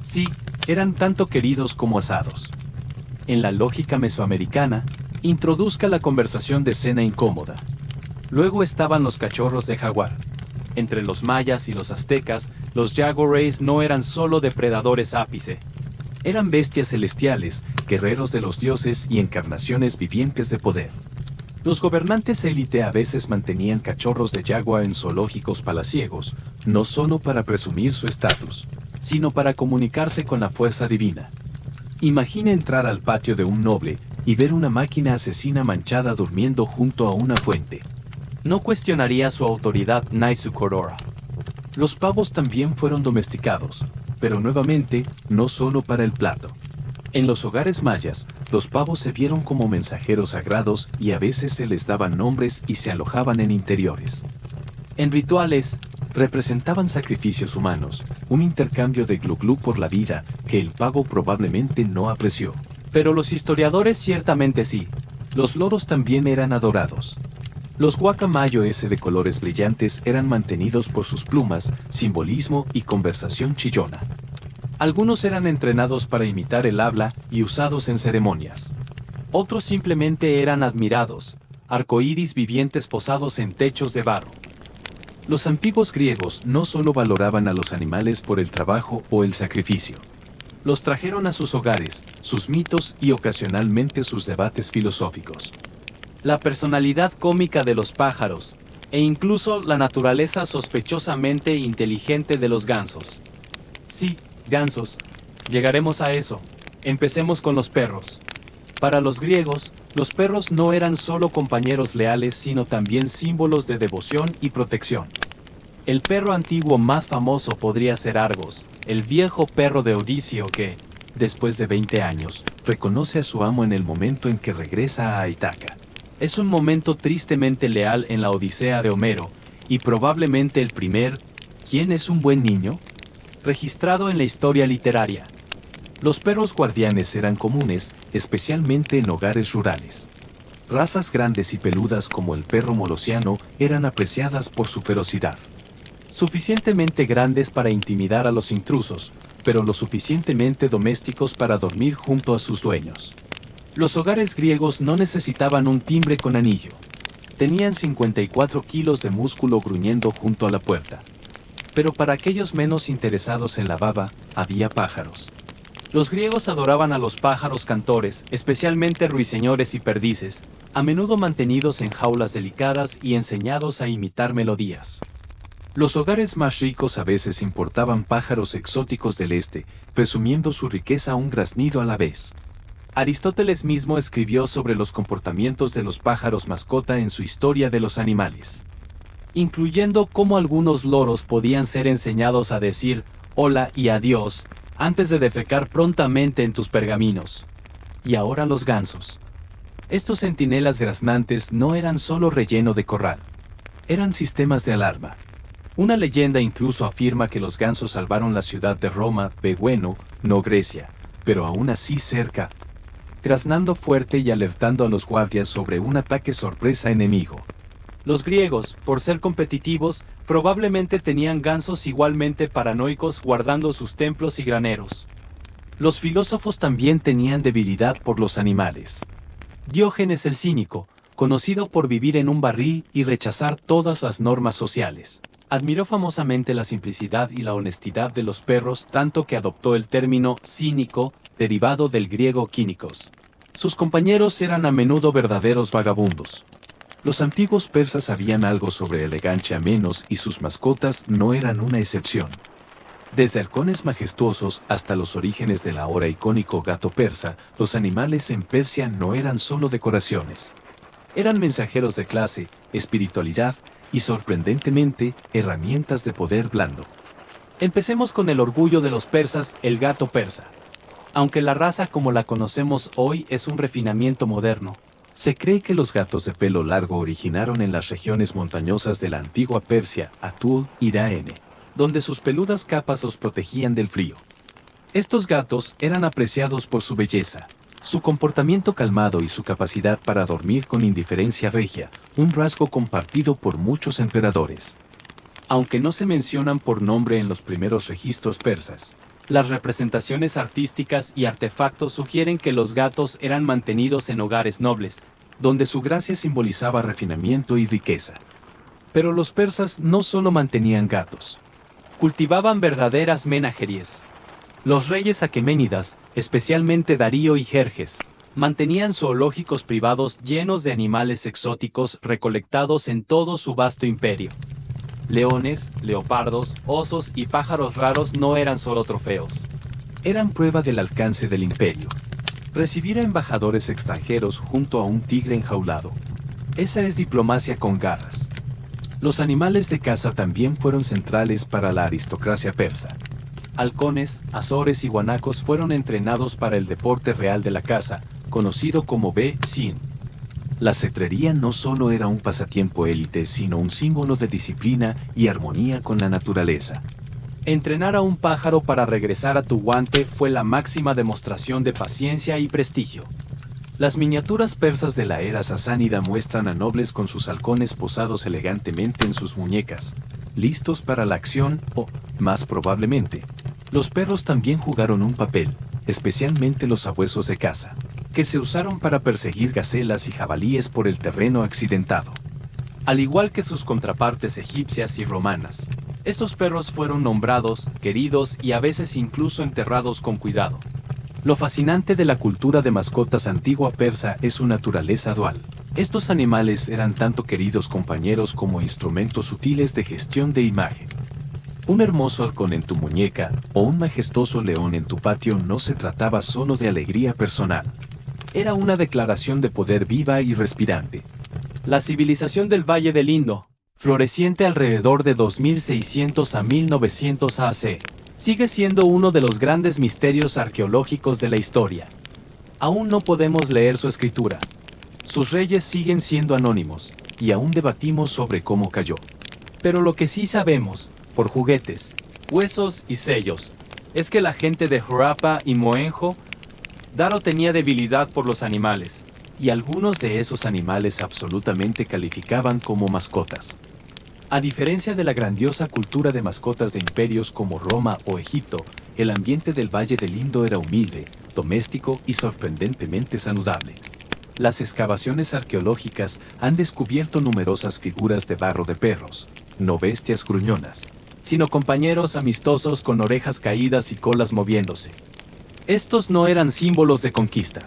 Speaker 1: Sí, eran tanto queridos como asados. En la lógica mesoamericana, introduzca la conversación de cena incómoda. Luego estaban los cachorros de jaguar. Entre los mayas y los aztecas, los jaguares no eran solo depredadores ápice. Eran bestias celestiales, guerreros de los dioses y encarnaciones vivientes de poder. Los gobernantes élite a veces mantenían cachorros de jaguar en zoológicos palaciegos, no solo para presumir su estatus, sino para comunicarse con la fuerza divina. Imagina entrar al patio de un noble y ver una máquina asesina manchada durmiendo junto a una fuente.
Speaker 2: No cuestionaría su autoridad ni su corona.
Speaker 1: Los pavos también fueron domesticados, pero nuevamente, no solo para el plato. En los hogares mayas, los pavos se vieron como mensajeros sagrados y a veces se les daban nombres y se alojaban en interiores. En rituales, representaban sacrificios humanos, un intercambio de glu-glu por la vida que el pavo probablemente no apreció.
Speaker 2: Pero los historiadores ciertamente sí.
Speaker 1: Los loros también eran adorados. Los guacamayo de colores brillantes eran mantenidos por sus plumas, simbolismo y conversación chillona. Algunos eran entrenados para imitar el habla y usados en ceremonias.
Speaker 2: Otros simplemente eran admirados, arcoíris vivientes posados en techos de barro.
Speaker 1: Los antiguos griegos no solo valoraban a los animales por el trabajo o el sacrificio. Los trajeron a sus hogares, sus mitos y ocasionalmente sus debates filosóficos.
Speaker 2: La personalidad cómica de los pájaros, e incluso la naturaleza sospechosamente inteligente de los gansos. Sí, gansos. Llegaremos a eso. Empecemos con los perros. Para los griegos, los perros no eran solo compañeros leales sino también símbolos de devoción y protección. El perro antiguo más famoso podría ser Argos, el viejo perro de Odiseo que, después de 20 años, reconoce a su amo en el momento en que regresa a Ítaca. Es un momento tristemente leal en la Odisea de Homero, y probablemente el primer ¿quién es un buen niño?, registrado en la historia literaria. Los perros guardianes eran comunes, especialmente en hogares rurales. Razas grandes y peludas como el perro molosiano eran apreciadas por su ferocidad. Suficientemente grandes para intimidar a los intrusos, pero lo suficientemente domésticos para dormir junto a sus dueños. Los hogares griegos no necesitaban un timbre con anillo. Tenían 54 kilos de músculo gruñendo junto a la puerta. Pero para aquellos menos interesados en la baba, había pájaros. Los griegos adoraban a los pájaros cantores, especialmente ruiseñores y perdices, a menudo mantenidos en jaulas delicadas y enseñados a imitar melodías. Los hogares más ricos a veces importaban pájaros exóticos del este, presumiendo su riqueza un graznido a la vez. Aristóteles mismo escribió sobre los comportamientos de los pájaros mascota en su Historia de los Animales. incluyendo cómo algunos loros podían ser enseñados a decir hola y adiós antes de defecar prontamente en tus pergaminos. Y ahora los gansos. Estos centinelas graznantes no eran solo relleno de corral. Eran sistemas de alarma. Una leyenda incluso afirma que los gansos salvaron la ciudad de Roma, bueno, no Grecia, pero aún así cerca, graznando fuerte y alertando a los guardias sobre un ataque sorpresa enemigo. Los griegos, por ser competitivos, probablemente tenían gansos igualmente paranoicos guardando sus templos y graneros. Los filósofos también tenían debilidad por los animales. Diógenes el Cínico, conocido por vivir en un barril y rechazar todas las normas sociales, admiró famosamente la simplicidad y la honestidad de los perros, tanto que adoptó el término cínico, derivado del griego kínicos. Sus compañeros eran a menudo verdaderos vagabundos. Los antiguos persas sabían algo sobre elegancia menos y sus mascotas no eran una excepción. Desde halcones majestuosos hasta los orígenes del ahora icónico gato persa, los animales en Persia no eran solo decoraciones. Eran mensajeros de clase, espiritualidad y, sorprendentemente, herramientas de poder blando. Empecemos con el orgullo de los persas, el gato persa. Aunque la raza como la conocemos hoy es un refinamiento moderno, se cree que los gatos de pelo largo originaron en las regiones montañosas de la antigua Persia, Atul y Irán, donde sus peludas capas los protegían del frío. Estos gatos eran apreciados por su belleza, su comportamiento calmado y su capacidad para dormir con indiferencia regia, un rasgo compartido por muchos emperadores. Aunque no se mencionan por nombre en los primeros registros persas, las representaciones artísticas y artefactos sugieren que los gatos eran mantenidos en hogares nobles, donde su gracia simbolizaba refinamiento y riqueza. Pero los persas no solo mantenían gatos. Cultivaban verdaderas menajerías. Los reyes aqueménidas, especialmente Darío y Jerjes, mantenían zoológicos privados llenos de animales exóticos recolectados en todo su vasto imperio. Leones, leopardos, osos y pájaros raros no eran solo trofeos. Eran prueba del alcance del imperio. Recibir a embajadores extranjeros junto a un tigre enjaulado. Esa es diplomacia con garras. Los animales de caza también fueron centrales para la aristocracia persa. Halcones, azores y guanacos fueron entrenados para el deporte real de la caza, conocido como sin. La cetrería no solo era un pasatiempo élite, sino un símbolo de disciplina y armonía con la naturaleza. Entrenar a un pájaro para regresar a tu guante fue la máxima demostración de paciencia y prestigio. Las miniaturas persas de la era sasánida muestran a nobles con sus halcones posados elegantemente en sus muñecas, listos para la acción o, más probablemente, los perros también jugaron un papel, especialmente los sabuesos de caza, que se usaron para perseguir gacelas y jabalíes por el terreno accidentado. Al igual que sus contrapartes egipcias y romanas, estos perros fueron nombrados, queridos y a veces incluso enterrados con cuidado. Lo fascinante de la cultura de mascotas antigua persa es su naturaleza dual. Estos animales eran tanto queridos compañeros como instrumentos sutiles de gestión de imagen. Un hermoso halcón en tu muñeca o un majestuoso león en tu patio no se trataba solo de alegría personal. Era una declaración de poder viva y respirante. La civilización del Valle del Indo, floreciente alrededor de 2600 a 1900 AC, sigue siendo uno de los grandes misterios arqueológicos de la historia. Aún no podemos leer su escritura. Sus reyes siguen siendo anónimos, y aún debatimos sobre cómo cayó. Pero lo que sí sabemos, por juguetes, huesos y sellos, es que la gente de Harappa y Mohenjo-Daro tenía debilidad por los animales, y algunos de esos animales absolutamente calificaban como mascotas. A diferencia de la grandiosa cultura de mascotas de imperios como Roma o Egipto, el ambiente del Valle del Indo era humilde, doméstico y sorprendentemente saludable. Las excavaciones arqueológicas han descubierto numerosas figuras de barro de perros, no bestias gruñonas, sino compañeros amistosos con orejas caídas y colas moviéndose. Estos no eran símbolos de conquista.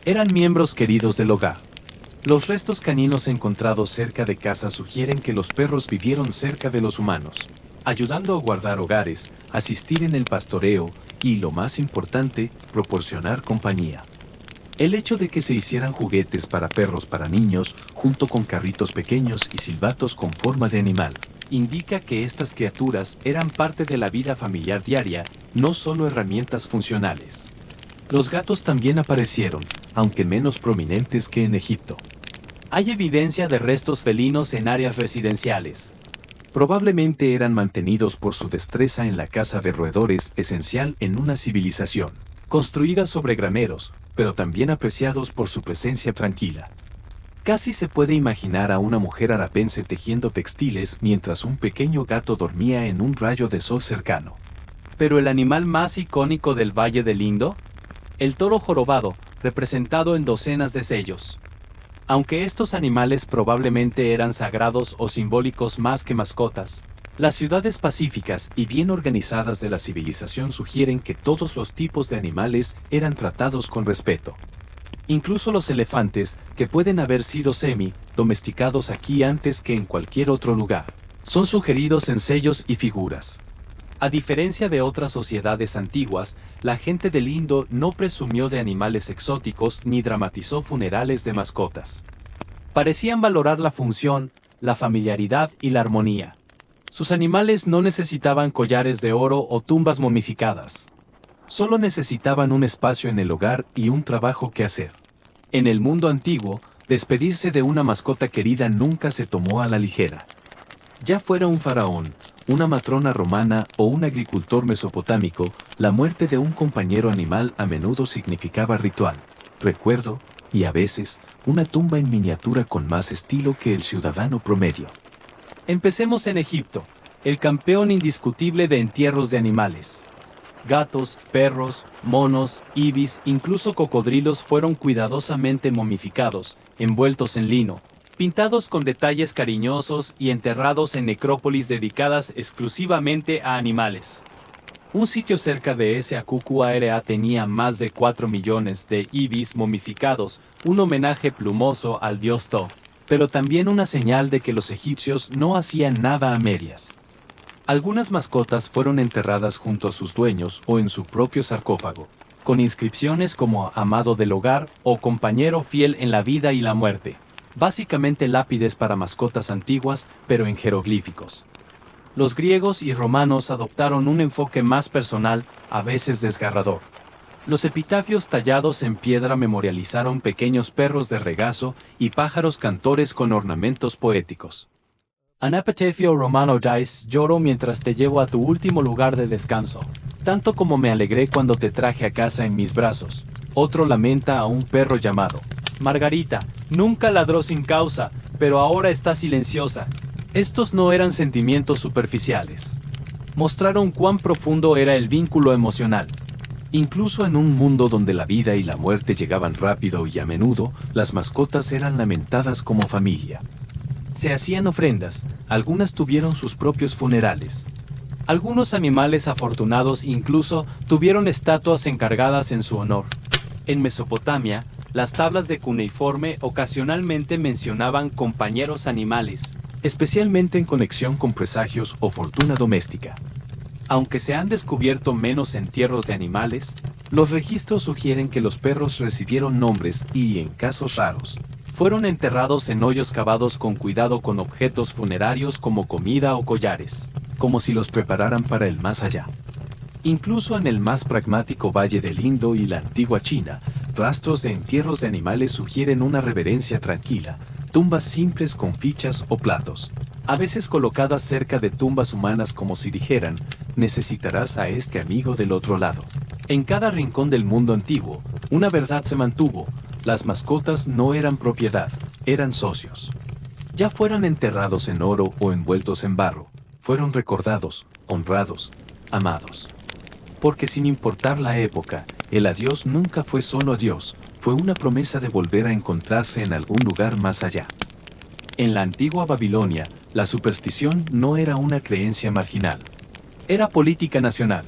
Speaker 2: Eran miembros queridos del hogar. Los restos caninos encontrados cerca de casa sugieren que los perros vivieron cerca de los humanos, ayudando a guardar hogares, asistir en el pastoreo y, lo más importante, proporcionar compañía.
Speaker 1: El hecho de que se hicieran juguetes para perros para niños, junto con carritos pequeños y silbatos con forma de animal, indica que estas criaturas eran parte de la vida familiar diaria, no solo herramientas funcionales. Los gatos también aparecieron, aunque menos prominentes que en Egipto.
Speaker 2: Hay evidencia de restos felinos en áreas residenciales.
Speaker 1: Probablemente eran mantenidos por su destreza en la caza de roedores, esencial en una civilización, construida sobre graneros, pero también apreciados por su presencia tranquila. Casi se puede imaginar a una mujer arapense tejiendo textiles mientras un pequeño gato dormía en un rayo de sol cercano.
Speaker 2: Pero el animal más icónico del Valle del Indo, el toro jorobado, representado en docenas de sellos. Aunque estos animales probablemente eran sagrados o simbólicos más que mascotas, las ciudades pacíficas y bien organizadas de la civilización sugieren que todos los tipos de animales eran tratados con respeto. Incluso los elefantes, que pueden haber sido domesticados aquí antes que en cualquier otro lugar, son sugeridos en sellos y figuras. A diferencia de otras sociedades antiguas, la gente del Indo no presumió de animales exóticos ni dramatizó funerales de mascotas. Parecían valorar la función, la familiaridad y la armonía. Sus animales no necesitaban collares de oro o tumbas momificadas. Solo necesitaban un espacio en el hogar y un trabajo que hacer. En el mundo antiguo, despedirse de una mascota querida nunca se tomó a la ligera. Ya fuera un faraón, una matrona romana o un agricultor mesopotámico, la muerte de un compañero animal a menudo significaba ritual, recuerdo y a veces una tumba en miniatura con más estilo que el ciudadano promedio. Empecemos en Egipto, el campeón indiscutible de entierros de animales. Gatos, perros, monos, ibis, incluso cocodrilos fueron cuidadosamente momificados, envueltos en lino, pintados con detalles cariñosos y enterrados en necrópolis dedicadas exclusivamente a animales. Un sitio cerca de Saqqara tenía más de 4 millones de ibis momificados, un homenaje plumoso al dios Thoth, pero también una señal de que los egipcios no hacían nada a medias. Algunas mascotas fueron enterradas junto a sus dueños o en su propio sarcófago, con inscripciones como amado del hogar o compañero fiel en la vida y la muerte. Básicamente lápides para mascotas antiguas, pero en jeroglíficos. Los griegos y romanos adoptaron un enfoque más personal, a veces desgarrador. Los epitafios tallados en piedra memorializaron pequeños perros de regazo y pájaros cantores con ornamentos poéticos. An epitafio romano dice: lloro mientras te llevo a tu último lugar de descanso, tanto como me alegré cuando te traje a casa en mis brazos. Otro lamenta a un perro llamado Margarita, nunca ladró sin causa, pero ahora está silenciosa. Estos no eran sentimientos superficiales. Mostraron cuán profundo era el vínculo emocional. Incluso en un mundo donde la vida y la muerte llegaban rápido y a menudo, las mascotas eran lamentadas como familia. Se hacían ofrendas, algunas tuvieron sus propios funerales. Algunos animales afortunados incluso tuvieron estatuas encargadas en su honor. En Mesopotamia, las tablas de cuneiforme ocasionalmente mencionaban compañeros animales, especialmente en conexión con presagios o fortuna doméstica. Aunque se han descubierto menos entierros de animales, los registros sugieren que los perros recibieron nombres y, en casos raros, fueron enterrados en hoyos cavados con cuidado con objetos funerarios como comida o collares, como si los prepararan para el más allá. Incluso en el más pragmático Valle del Indo y la antigua China, rastros de entierros de animales sugieren una reverencia tranquila, tumbas simples con fichas o platos, a veces colocadas cerca de tumbas humanas como si dijeran: necesitarás a este amigo del otro lado. En cada rincón del mundo antiguo, una verdad se mantuvo: las mascotas no eran propiedad, eran socios. Ya fueran enterrados en oro o envueltos en barro, fueron recordados, honrados, amados. Porque sin importar la época, el adiós nunca fue solo adiós, fue una promesa de volver a encontrarse en algún lugar más allá. En la antigua Babilonia, la superstición no era una creencia marginal. Era política nacional.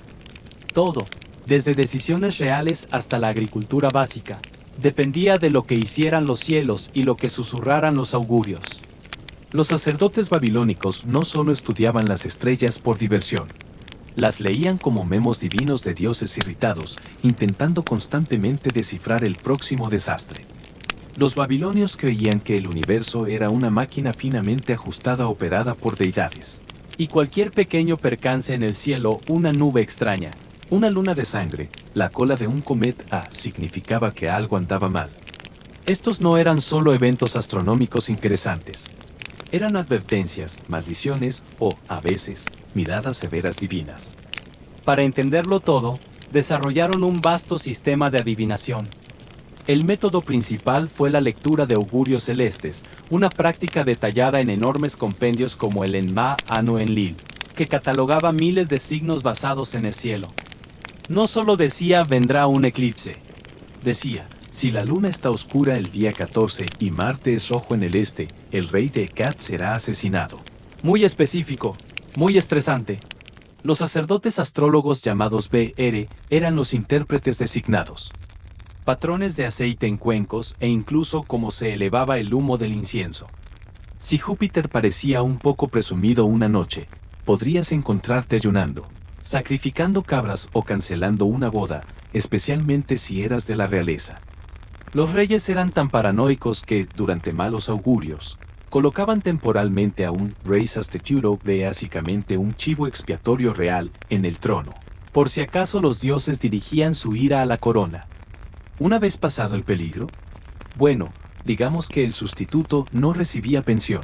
Speaker 2: Todo, desde decisiones reales hasta la agricultura básica, dependía de lo que hicieran los cielos y lo que susurraran los augurios. Los sacerdotes babilónicos no solo estudiaban las estrellas por diversión.
Speaker 1: Las leían como memos divinos de dioses irritados, intentando constantemente descifrar el próximo desastre. Los babilonios creían que el universo era una máquina finamente ajustada operada por deidades.
Speaker 2: Y cualquier pequeño percance en el cielo, una nube extraña,
Speaker 1: Una luna de sangre, la cola de un cometa significaba que algo andaba mal. Estos no eran solo eventos astronómicos interesantes. Eran advertencias, maldiciones o, a veces, miradas severas divinas.
Speaker 2: Para entenderlo todo, desarrollaron un vasto sistema de adivinación. El método principal fue la lectura de augurios celestes, una práctica detallada en enormes compendios como el Enma Anu Enlil, que catalogaba miles de signos basados en el cielo. No solo decía vendrá un eclipse, decía,
Speaker 1: si la luna está oscura el día 14 y Marte es rojo en el este, el rey de Hecat será asesinado.
Speaker 2: Muy específico, muy estresante. Los sacerdotes astrólogos llamados BR eran los intérpretes designados. Patrones de aceite en cuencos e incluso cómo se elevaba el humo del incienso.
Speaker 1: Si Júpiter parecía un poco presumido una noche, podrías encontrarte ayunando, sacrificando cabras o cancelando una boda, especialmente si eras de la realeza. Los reyes eran tan paranoicos que, durante malos augurios, colocaban temporalmente a un rey sustituto, básicamente un chivo expiatorio real, en el trono, por si acaso los dioses dirigían su ira a la corona. Una vez pasado el peligro, bueno, digamos que el sustituto no recibía pensión.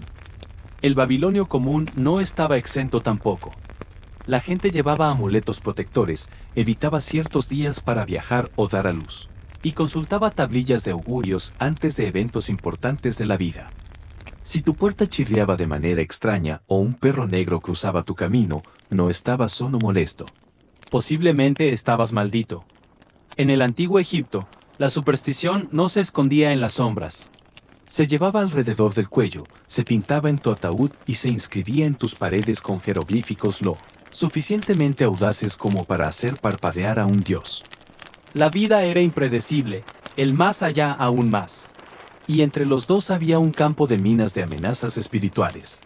Speaker 1: El babilonio común no estaba exento tampoco. La gente llevaba amuletos protectores, evitaba ciertos días para viajar o dar a luz, y consultaba tablillas de augurios antes de eventos importantes de la vida. Si tu puerta chirriaba de manera extraña o un perro negro cruzaba tu camino, no estabas solo molesto.
Speaker 2: Posiblemente estabas maldito. En el antiguo Egipto, la superstición no se escondía en las sombras.
Speaker 1: Se llevaba alrededor del cuello, se pintaba en tu ataúd y se inscribía en tus paredes con jeroglíficos lo suficientemente audaces como para hacer parpadear a un dios.
Speaker 2: La vida era impredecible, el más allá aún más.
Speaker 1: Y entre los dos había un campo de minas de amenazas espirituales.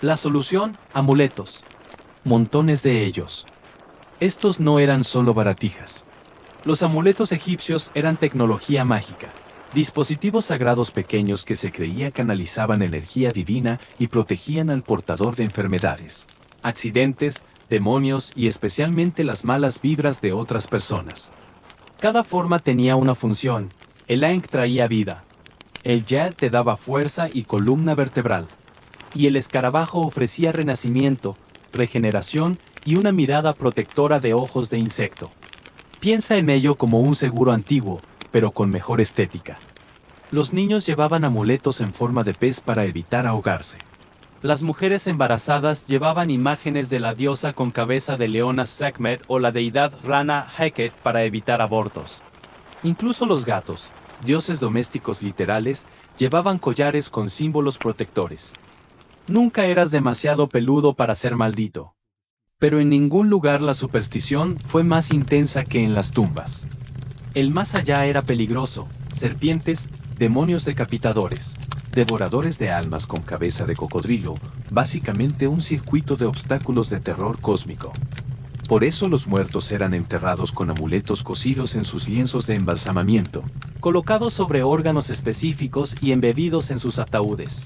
Speaker 2: La solución, amuletos.
Speaker 1: Montones de ellos. Estos no eran solo baratijas.
Speaker 2: Los amuletos egipcios eran tecnología mágica.
Speaker 1: Dispositivos sagrados pequeños que se creía canalizaban energía divina y protegían al portador de enfermedades, accidentes, demonios y especialmente las malas vibras de otras personas.
Speaker 2: Cada forma tenía una función. El Ankh traía vida. El Yad te daba fuerza y columna vertebral. Y el escarabajo ofrecía renacimiento, regeneración y una mirada protectora de ojos de insecto. Piensa en ello como un seguro antiguo, pero con mejor estética.
Speaker 1: Los niños llevaban amuletos en forma de pez para evitar ahogarse.
Speaker 2: Las mujeres embarazadas llevaban imágenes de la diosa con cabeza de leona Sekhmet o la deidad Rana Heket para evitar abortos. Incluso los gatos, dioses domésticos literales, llevaban collares con símbolos protectores. Nunca eras demasiado peludo para ser maldito. Pero en ningún lugar la superstición fue más intensa que en las tumbas. El más allá era peligroso, serpientes, demonios decapitadores, devoradores de almas con cabeza de cocodrilo, básicamente un circuito de obstáculos de terror cósmico. Por eso los muertos eran enterrados con amuletos cosidos en sus lienzos de embalsamamiento, colocados sobre órganos específicos y embebidos en sus ataúdes.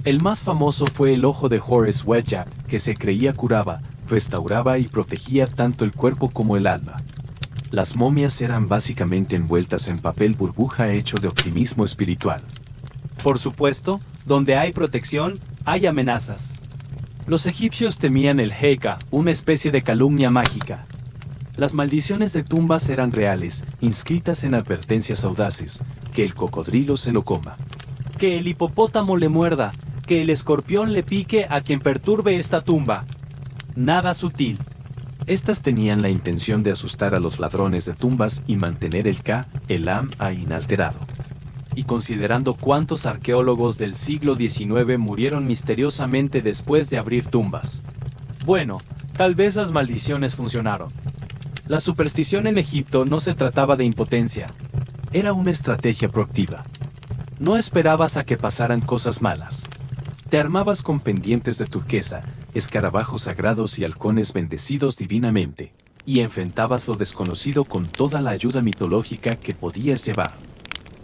Speaker 2: El más famoso fue el ojo de Horus Wedjab, que se creía curaba, restauraba y protegía tanto el cuerpo como el alma. Las momias eran básicamente envueltas en papel burbuja hecho de optimismo espiritual. Por supuesto, donde hay protección, hay amenazas. Los egipcios temían el Heka, una especie de calumnia mágica.
Speaker 1: Las maldiciones de tumbas eran reales, inscritas en advertencias audaces, que el cocodrilo se lo coma,
Speaker 2: que el hipopótamo le muerda, que el escorpión le pique a quien perturbe esta tumba. Nada sutil.
Speaker 1: Estas tenían la intención de asustar a los ladrones de tumbas y mantener el Am-A inalterado.
Speaker 2: Y considerando cuántos arqueólogos del siglo XIX murieron misteriosamente después de abrir tumbas. Bueno, tal vez las maldiciones funcionaron. La superstición en Egipto no se trataba de impotencia.
Speaker 1: Era una estrategia proactiva. No esperabas a que pasaran cosas malas. Te armabas con pendientes de turquesa, escarabajos sagrados y halcones bendecidos divinamente, y enfrentabas lo desconocido con toda la ayuda mitológica que podías llevar.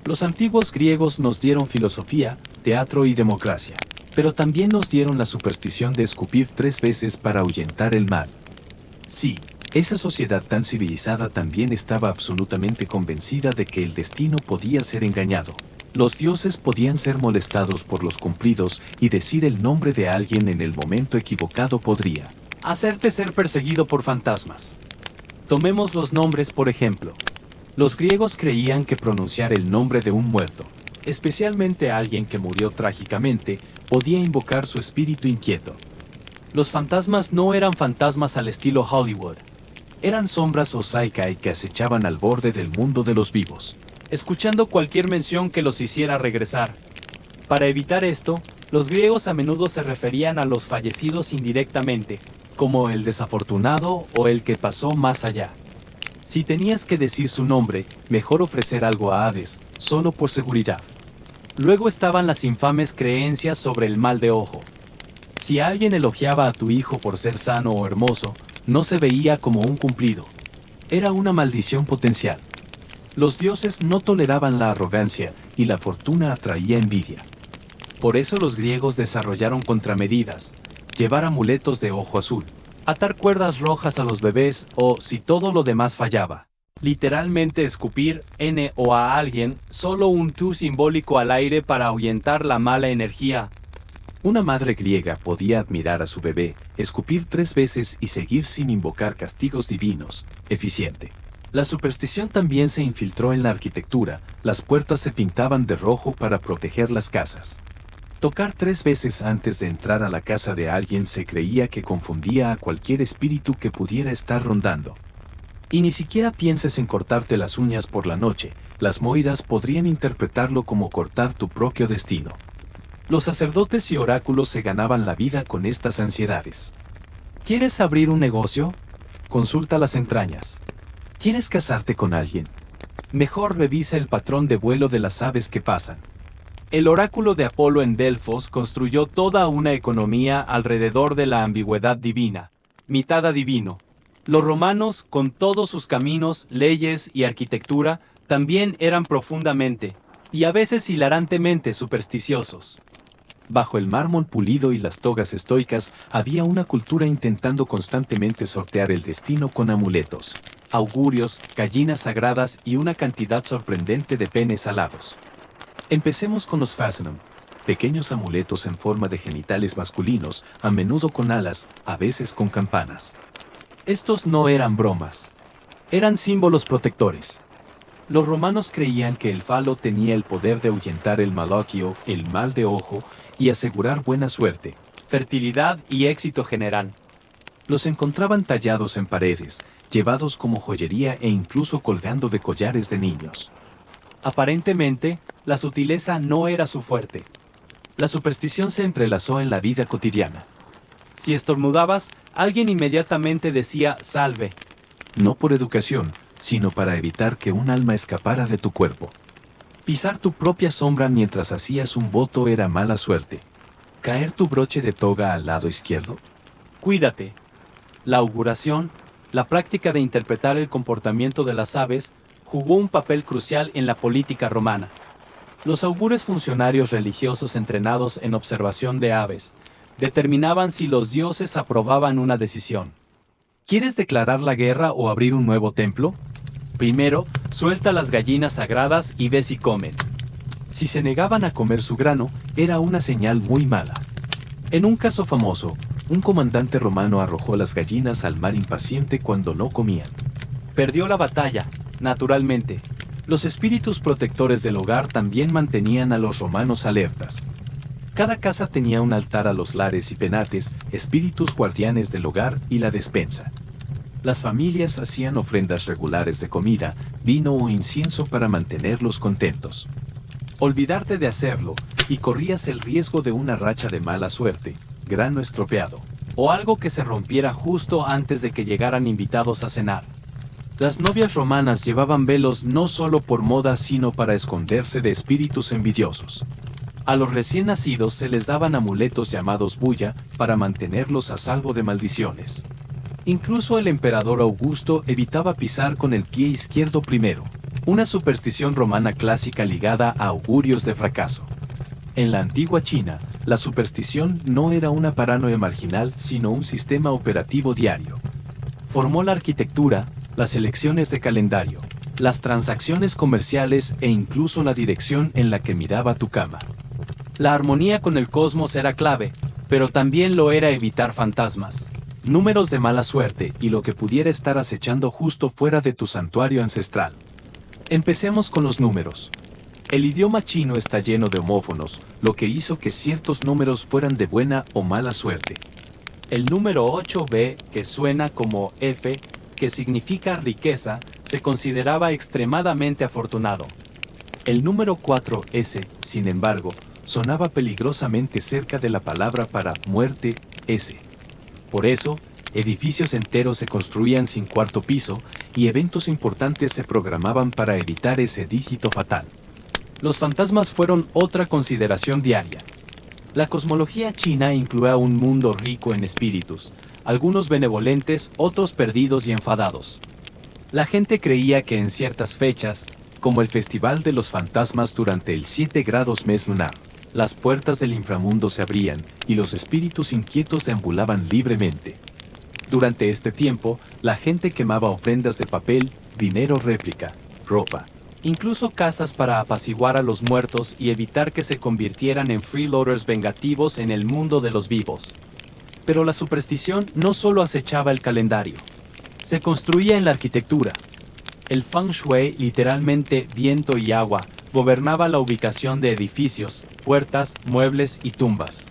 Speaker 1: Los antiguos griegos nos dieron filosofía, teatro y democracia, pero también nos dieron la superstición de escupir 3 veces para ahuyentar el mal. Sí, esa sociedad tan civilizada también estaba absolutamente convencida de que el destino podía ser engañado. Los dioses podían ser molestados por los cumplidos y decir el nombre de alguien en el momento equivocado podría hacerte ser perseguido por fantasmas. Tomemos los nombres por ejemplo. Los griegos creían que pronunciar el nombre de un muerto, especialmente alguien que murió trágicamente, podía invocar su espíritu inquieto. Los fantasmas no eran fantasmas al estilo Hollywood. Eran sombras o saikai que acechaban al borde del mundo de los vivos, escuchando cualquier mención que los hiciera regresar. Para evitar esto, los griegos a menudo se referían a los fallecidos indirectamente, como el desafortunado o el que pasó más allá. Si tenías que decir su nombre, mejor ofrecer algo a Hades, solo por seguridad. Luego estaban las infames creencias sobre el mal de ojo. Si alguien elogiaba a tu hijo por ser sano o hermoso, no se veía como un cumplido. Era una maldición potencial. Los dioses no toleraban la arrogancia y la fortuna atraía envidia. Por eso los griegos desarrollaron contramedidas, llevar amuletos de ojo azul, atar cuerdas rojas a los bebés o, si todo lo demás fallaba, literalmente escupir N o a alguien, solo un tú simbólico al aire para ahuyentar la mala energía. Una madre griega podía admirar a su bebé, escupir 3 veces y seguir sin invocar castigos divinos. Eficiente. La superstición también se infiltró en la arquitectura, las puertas se pintaban de rojo para proteger las casas. Tocar 3 veces antes de entrar a la casa de alguien se creía que confundía a cualquier espíritu que pudiera estar rondando. Y ni siquiera pienses en cortarte las uñas por la noche, las moiras podrían interpretarlo como cortar tu propio destino. Los sacerdotes y oráculos se ganaban la vida con estas ansiedades. ¿Quieres abrir un negocio? Consulta las entrañas. ¿Quieres casarte con alguien? Mejor revisa el patrón de vuelo de las aves que pasan. El oráculo de Apolo en Delfos construyó toda una economía alrededor de la ambigüedad divina, mitad adivino. Los romanos, con todos sus caminos, leyes y arquitectura, también eran profundamente, y a veces hilarantemente supersticiosos. Bajo el mármol pulido y las togas estoicas, había una cultura intentando constantemente sortear el destino con amuletos, augurios, gallinas sagradas y una cantidad sorprendente de penes alados. Empecemos con los Facenum, pequeños amuletos en forma de genitales masculinos, a menudo con alas, a veces con campanas. Estos no eran bromas. Eran símbolos protectores. Los romanos creían que el falo tenía el poder de ahuyentar el maloquio, el mal de ojo, y asegurar buena suerte, fertilidad y éxito general. Los encontraban tallados en paredes, llevados como joyería e incluso colgando de collares de niños. Aparentemente, la sutileza no era su fuerte. La superstición se entrelazó en la vida cotidiana. Si estornudabas, alguien inmediatamente decía «salve». No por educación, sino para evitar que un alma escapara de tu cuerpo. Pisar tu propia sombra mientras hacías un voto era mala suerte. ¿Caer tu broche de toga al lado izquierdo? Cuídate. La auguración, la práctica de interpretar el comportamiento de las aves, jugó un papel crucial en la política romana. Los augures, funcionarios religiosos entrenados en observación de aves, determinaban si los dioses aprobaban una decisión. ¿Quieres declarar la guerra o abrir un nuevo templo? Primero, suelta las gallinas sagradas y ve si comen. Si se negaban a comer su grano, era una señal muy mala. En un caso famoso, un comandante romano arrojó las gallinas al mar impaciente cuando no comían. Perdió la batalla, naturalmente. Los espíritus protectores del hogar también mantenían a los romanos alertas. Cada casa tenía un altar a los lares y penates, espíritus guardianes del hogar y la despensa. Las familias hacían ofrendas regulares de comida, vino o incienso para mantenerlos contentos. Olvidarte de hacerlo, y corrías el riesgo de una racha de mala suerte, grano estropeado, o algo que se rompiera justo antes de que llegaran invitados a cenar. Las novias romanas llevaban velos no solo por moda sino para esconderse de espíritus envidiosos. A los recién nacidos se les daban amuletos llamados bulla para mantenerlos a salvo de maldiciones. Incluso el emperador Augusto evitaba pisar con el pie izquierdo primero, una superstición romana clásica ligada a augurios de fracaso. En la antigua China, la superstición no era una paranoia marginal, sino un sistema operativo diario. Formó la arquitectura, las elecciones de calendario, las transacciones comerciales e incluso la dirección en la que miraba tu cama.
Speaker 2: La armonía con el cosmos era clave, pero también lo era evitar fantasmas,
Speaker 1: números de mala suerte y lo que pudiera estar acechando justo fuera de tu santuario ancestral. Empecemos con los números. El idioma chino está lleno de homófonos, lo que hizo que ciertos números fueran de buena o mala suerte.
Speaker 2: El número 8B, que suena como F, que significa riqueza, se consideraba extremadamente afortunado.
Speaker 1: El número 4S, sin embargo, sonaba peligrosamente cerca de la palabra para muerte, S. Por eso, edificios enteros se construían sin cuarto piso y eventos importantes se programaban para evitar ese dígito fatal.
Speaker 2: Los fantasmas fueron otra consideración diaria. La cosmología china incluía un mundo rico en espíritus, algunos benevolentes, otros perdidos y enfadados. La gente creía que en ciertas fechas, como el Festival de los Fantasmas durante el 7 grados mes lunar, las puertas del inframundo se abrían y los espíritus inquietos deambulaban libremente. Durante este tiempo, la gente quemaba ofrendas de papel, dinero réplica, ropa, incluso casas para apaciguar a los muertos y evitar que se convirtieran en freeloaders vengativos en el mundo de los vivos. Pero la superstición no solo acechaba el calendario, se construía en la arquitectura. El feng shui, literalmente viento y agua, gobernaba la ubicación de edificios, puertas, muebles y tumbas.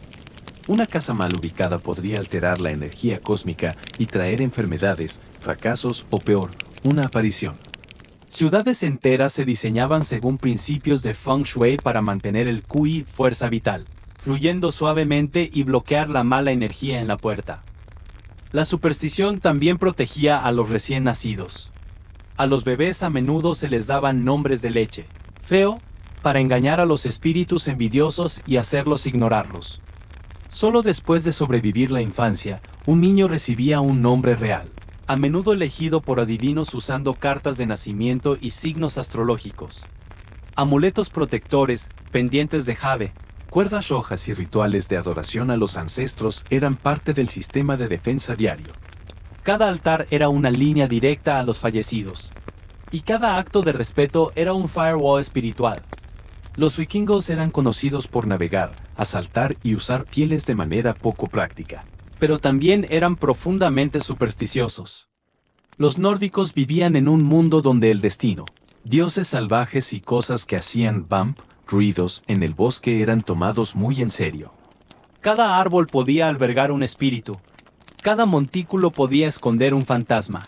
Speaker 1: Una casa mal ubicada podría alterar la energía cósmica y traer enfermedades, fracasos o peor, una aparición.
Speaker 2: Ciudades enteras se diseñaban según principios de feng shui para mantener el qi, fuerza vital, fluyendo suavemente y bloquear la mala energía en la puerta. La superstición también protegía a los recién nacidos. A los bebés a menudo se les daban nombres de leche, feo, para engañar a los espíritus envidiosos y hacerlos ignorarlos. Solo después de sobrevivir la infancia, un niño recibía un nombre real, a menudo elegido por adivinos usando cartas de nacimiento y signos astrológicos. Amuletos protectores, pendientes de jade,
Speaker 1: cuerdas rojas y rituales de adoración a los ancestros eran parte del sistema de defensa diario.
Speaker 2: Cada altar era una línea directa a los fallecidos, y cada acto de respeto era un firewall espiritual.
Speaker 1: Los vikingos eran conocidos por navegar, asaltar y usar pieles de manera poco práctica,
Speaker 2: pero también eran profundamente supersticiosos. Los nórdicos vivían en un mundo donde el destino,
Speaker 1: dioses salvajes y cosas que hacían bump, ruidos en el bosque eran tomados muy en serio.
Speaker 2: Cada árbol podía albergar un espíritu, cada montículo podía esconder un fantasma,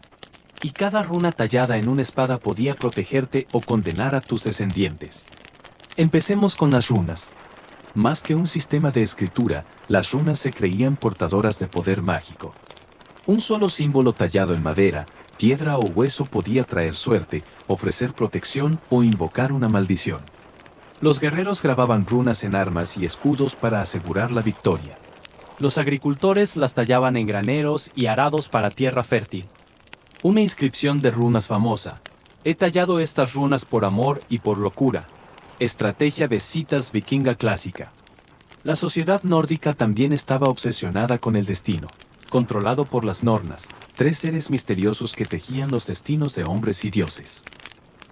Speaker 1: y cada runa tallada en una espada podía protegerte o condenar a tus descendientes. Empecemos con las runas. Más que un sistema de escritura, las runas se creían portadoras de poder mágico. Un solo símbolo tallado en madera, piedra o hueso podía traer suerte, ofrecer protección o invocar una maldición. Los guerreros grababan runas en armas y escudos para asegurar la victoria.
Speaker 2: Los agricultores las tallaban en graneros y arados para tierra fértil.
Speaker 1: Una inscripción de runas famosa. He tallado estas runas por amor y por locura. Estrategia de citas vikinga clásica. La sociedad nórdica también estaba obsesionada con el destino, controlado por las Nornas, 3 seres misteriosos que tejían los destinos de hombres y dioses.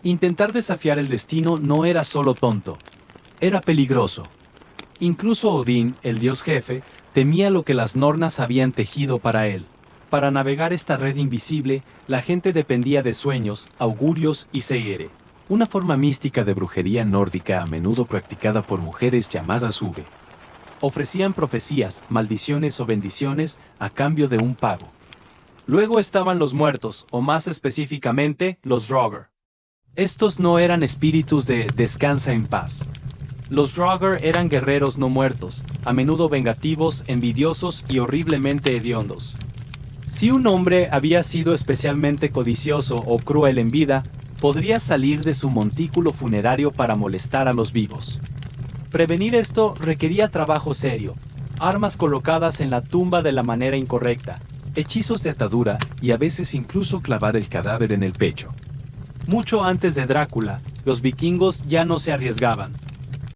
Speaker 2: Intentar desafiar el destino no era solo tonto, era peligroso. Incluso Odín, el dios jefe, temía lo que las Nornas habían tejido para él. Para navegar esta red invisible, la gente dependía de sueños, augurios y seire, una forma mística de brujería nórdica a menudo practicada por mujeres llamadas Uve. Ofrecían profecías, maldiciones o bendiciones a cambio de un pago. Luego estaban los muertos, o más específicamente, los Draugr. Estos no eran espíritus de descansa en paz. Los Draugr eran guerreros no muertos, a menudo vengativos, envidiosos y horriblemente hediondos. Si un hombre había sido especialmente codicioso o cruel en vida, podría salir de su montículo funerario para molestar a los vivos. Prevenir esto requería trabajo serio, armas colocadas en la tumba de la manera incorrecta,
Speaker 1: Hechizos de atadura y a veces incluso clavar el cadáver en el pecho.
Speaker 2: Mucho antes de Drácula, los vikingos ya no se arriesgaban.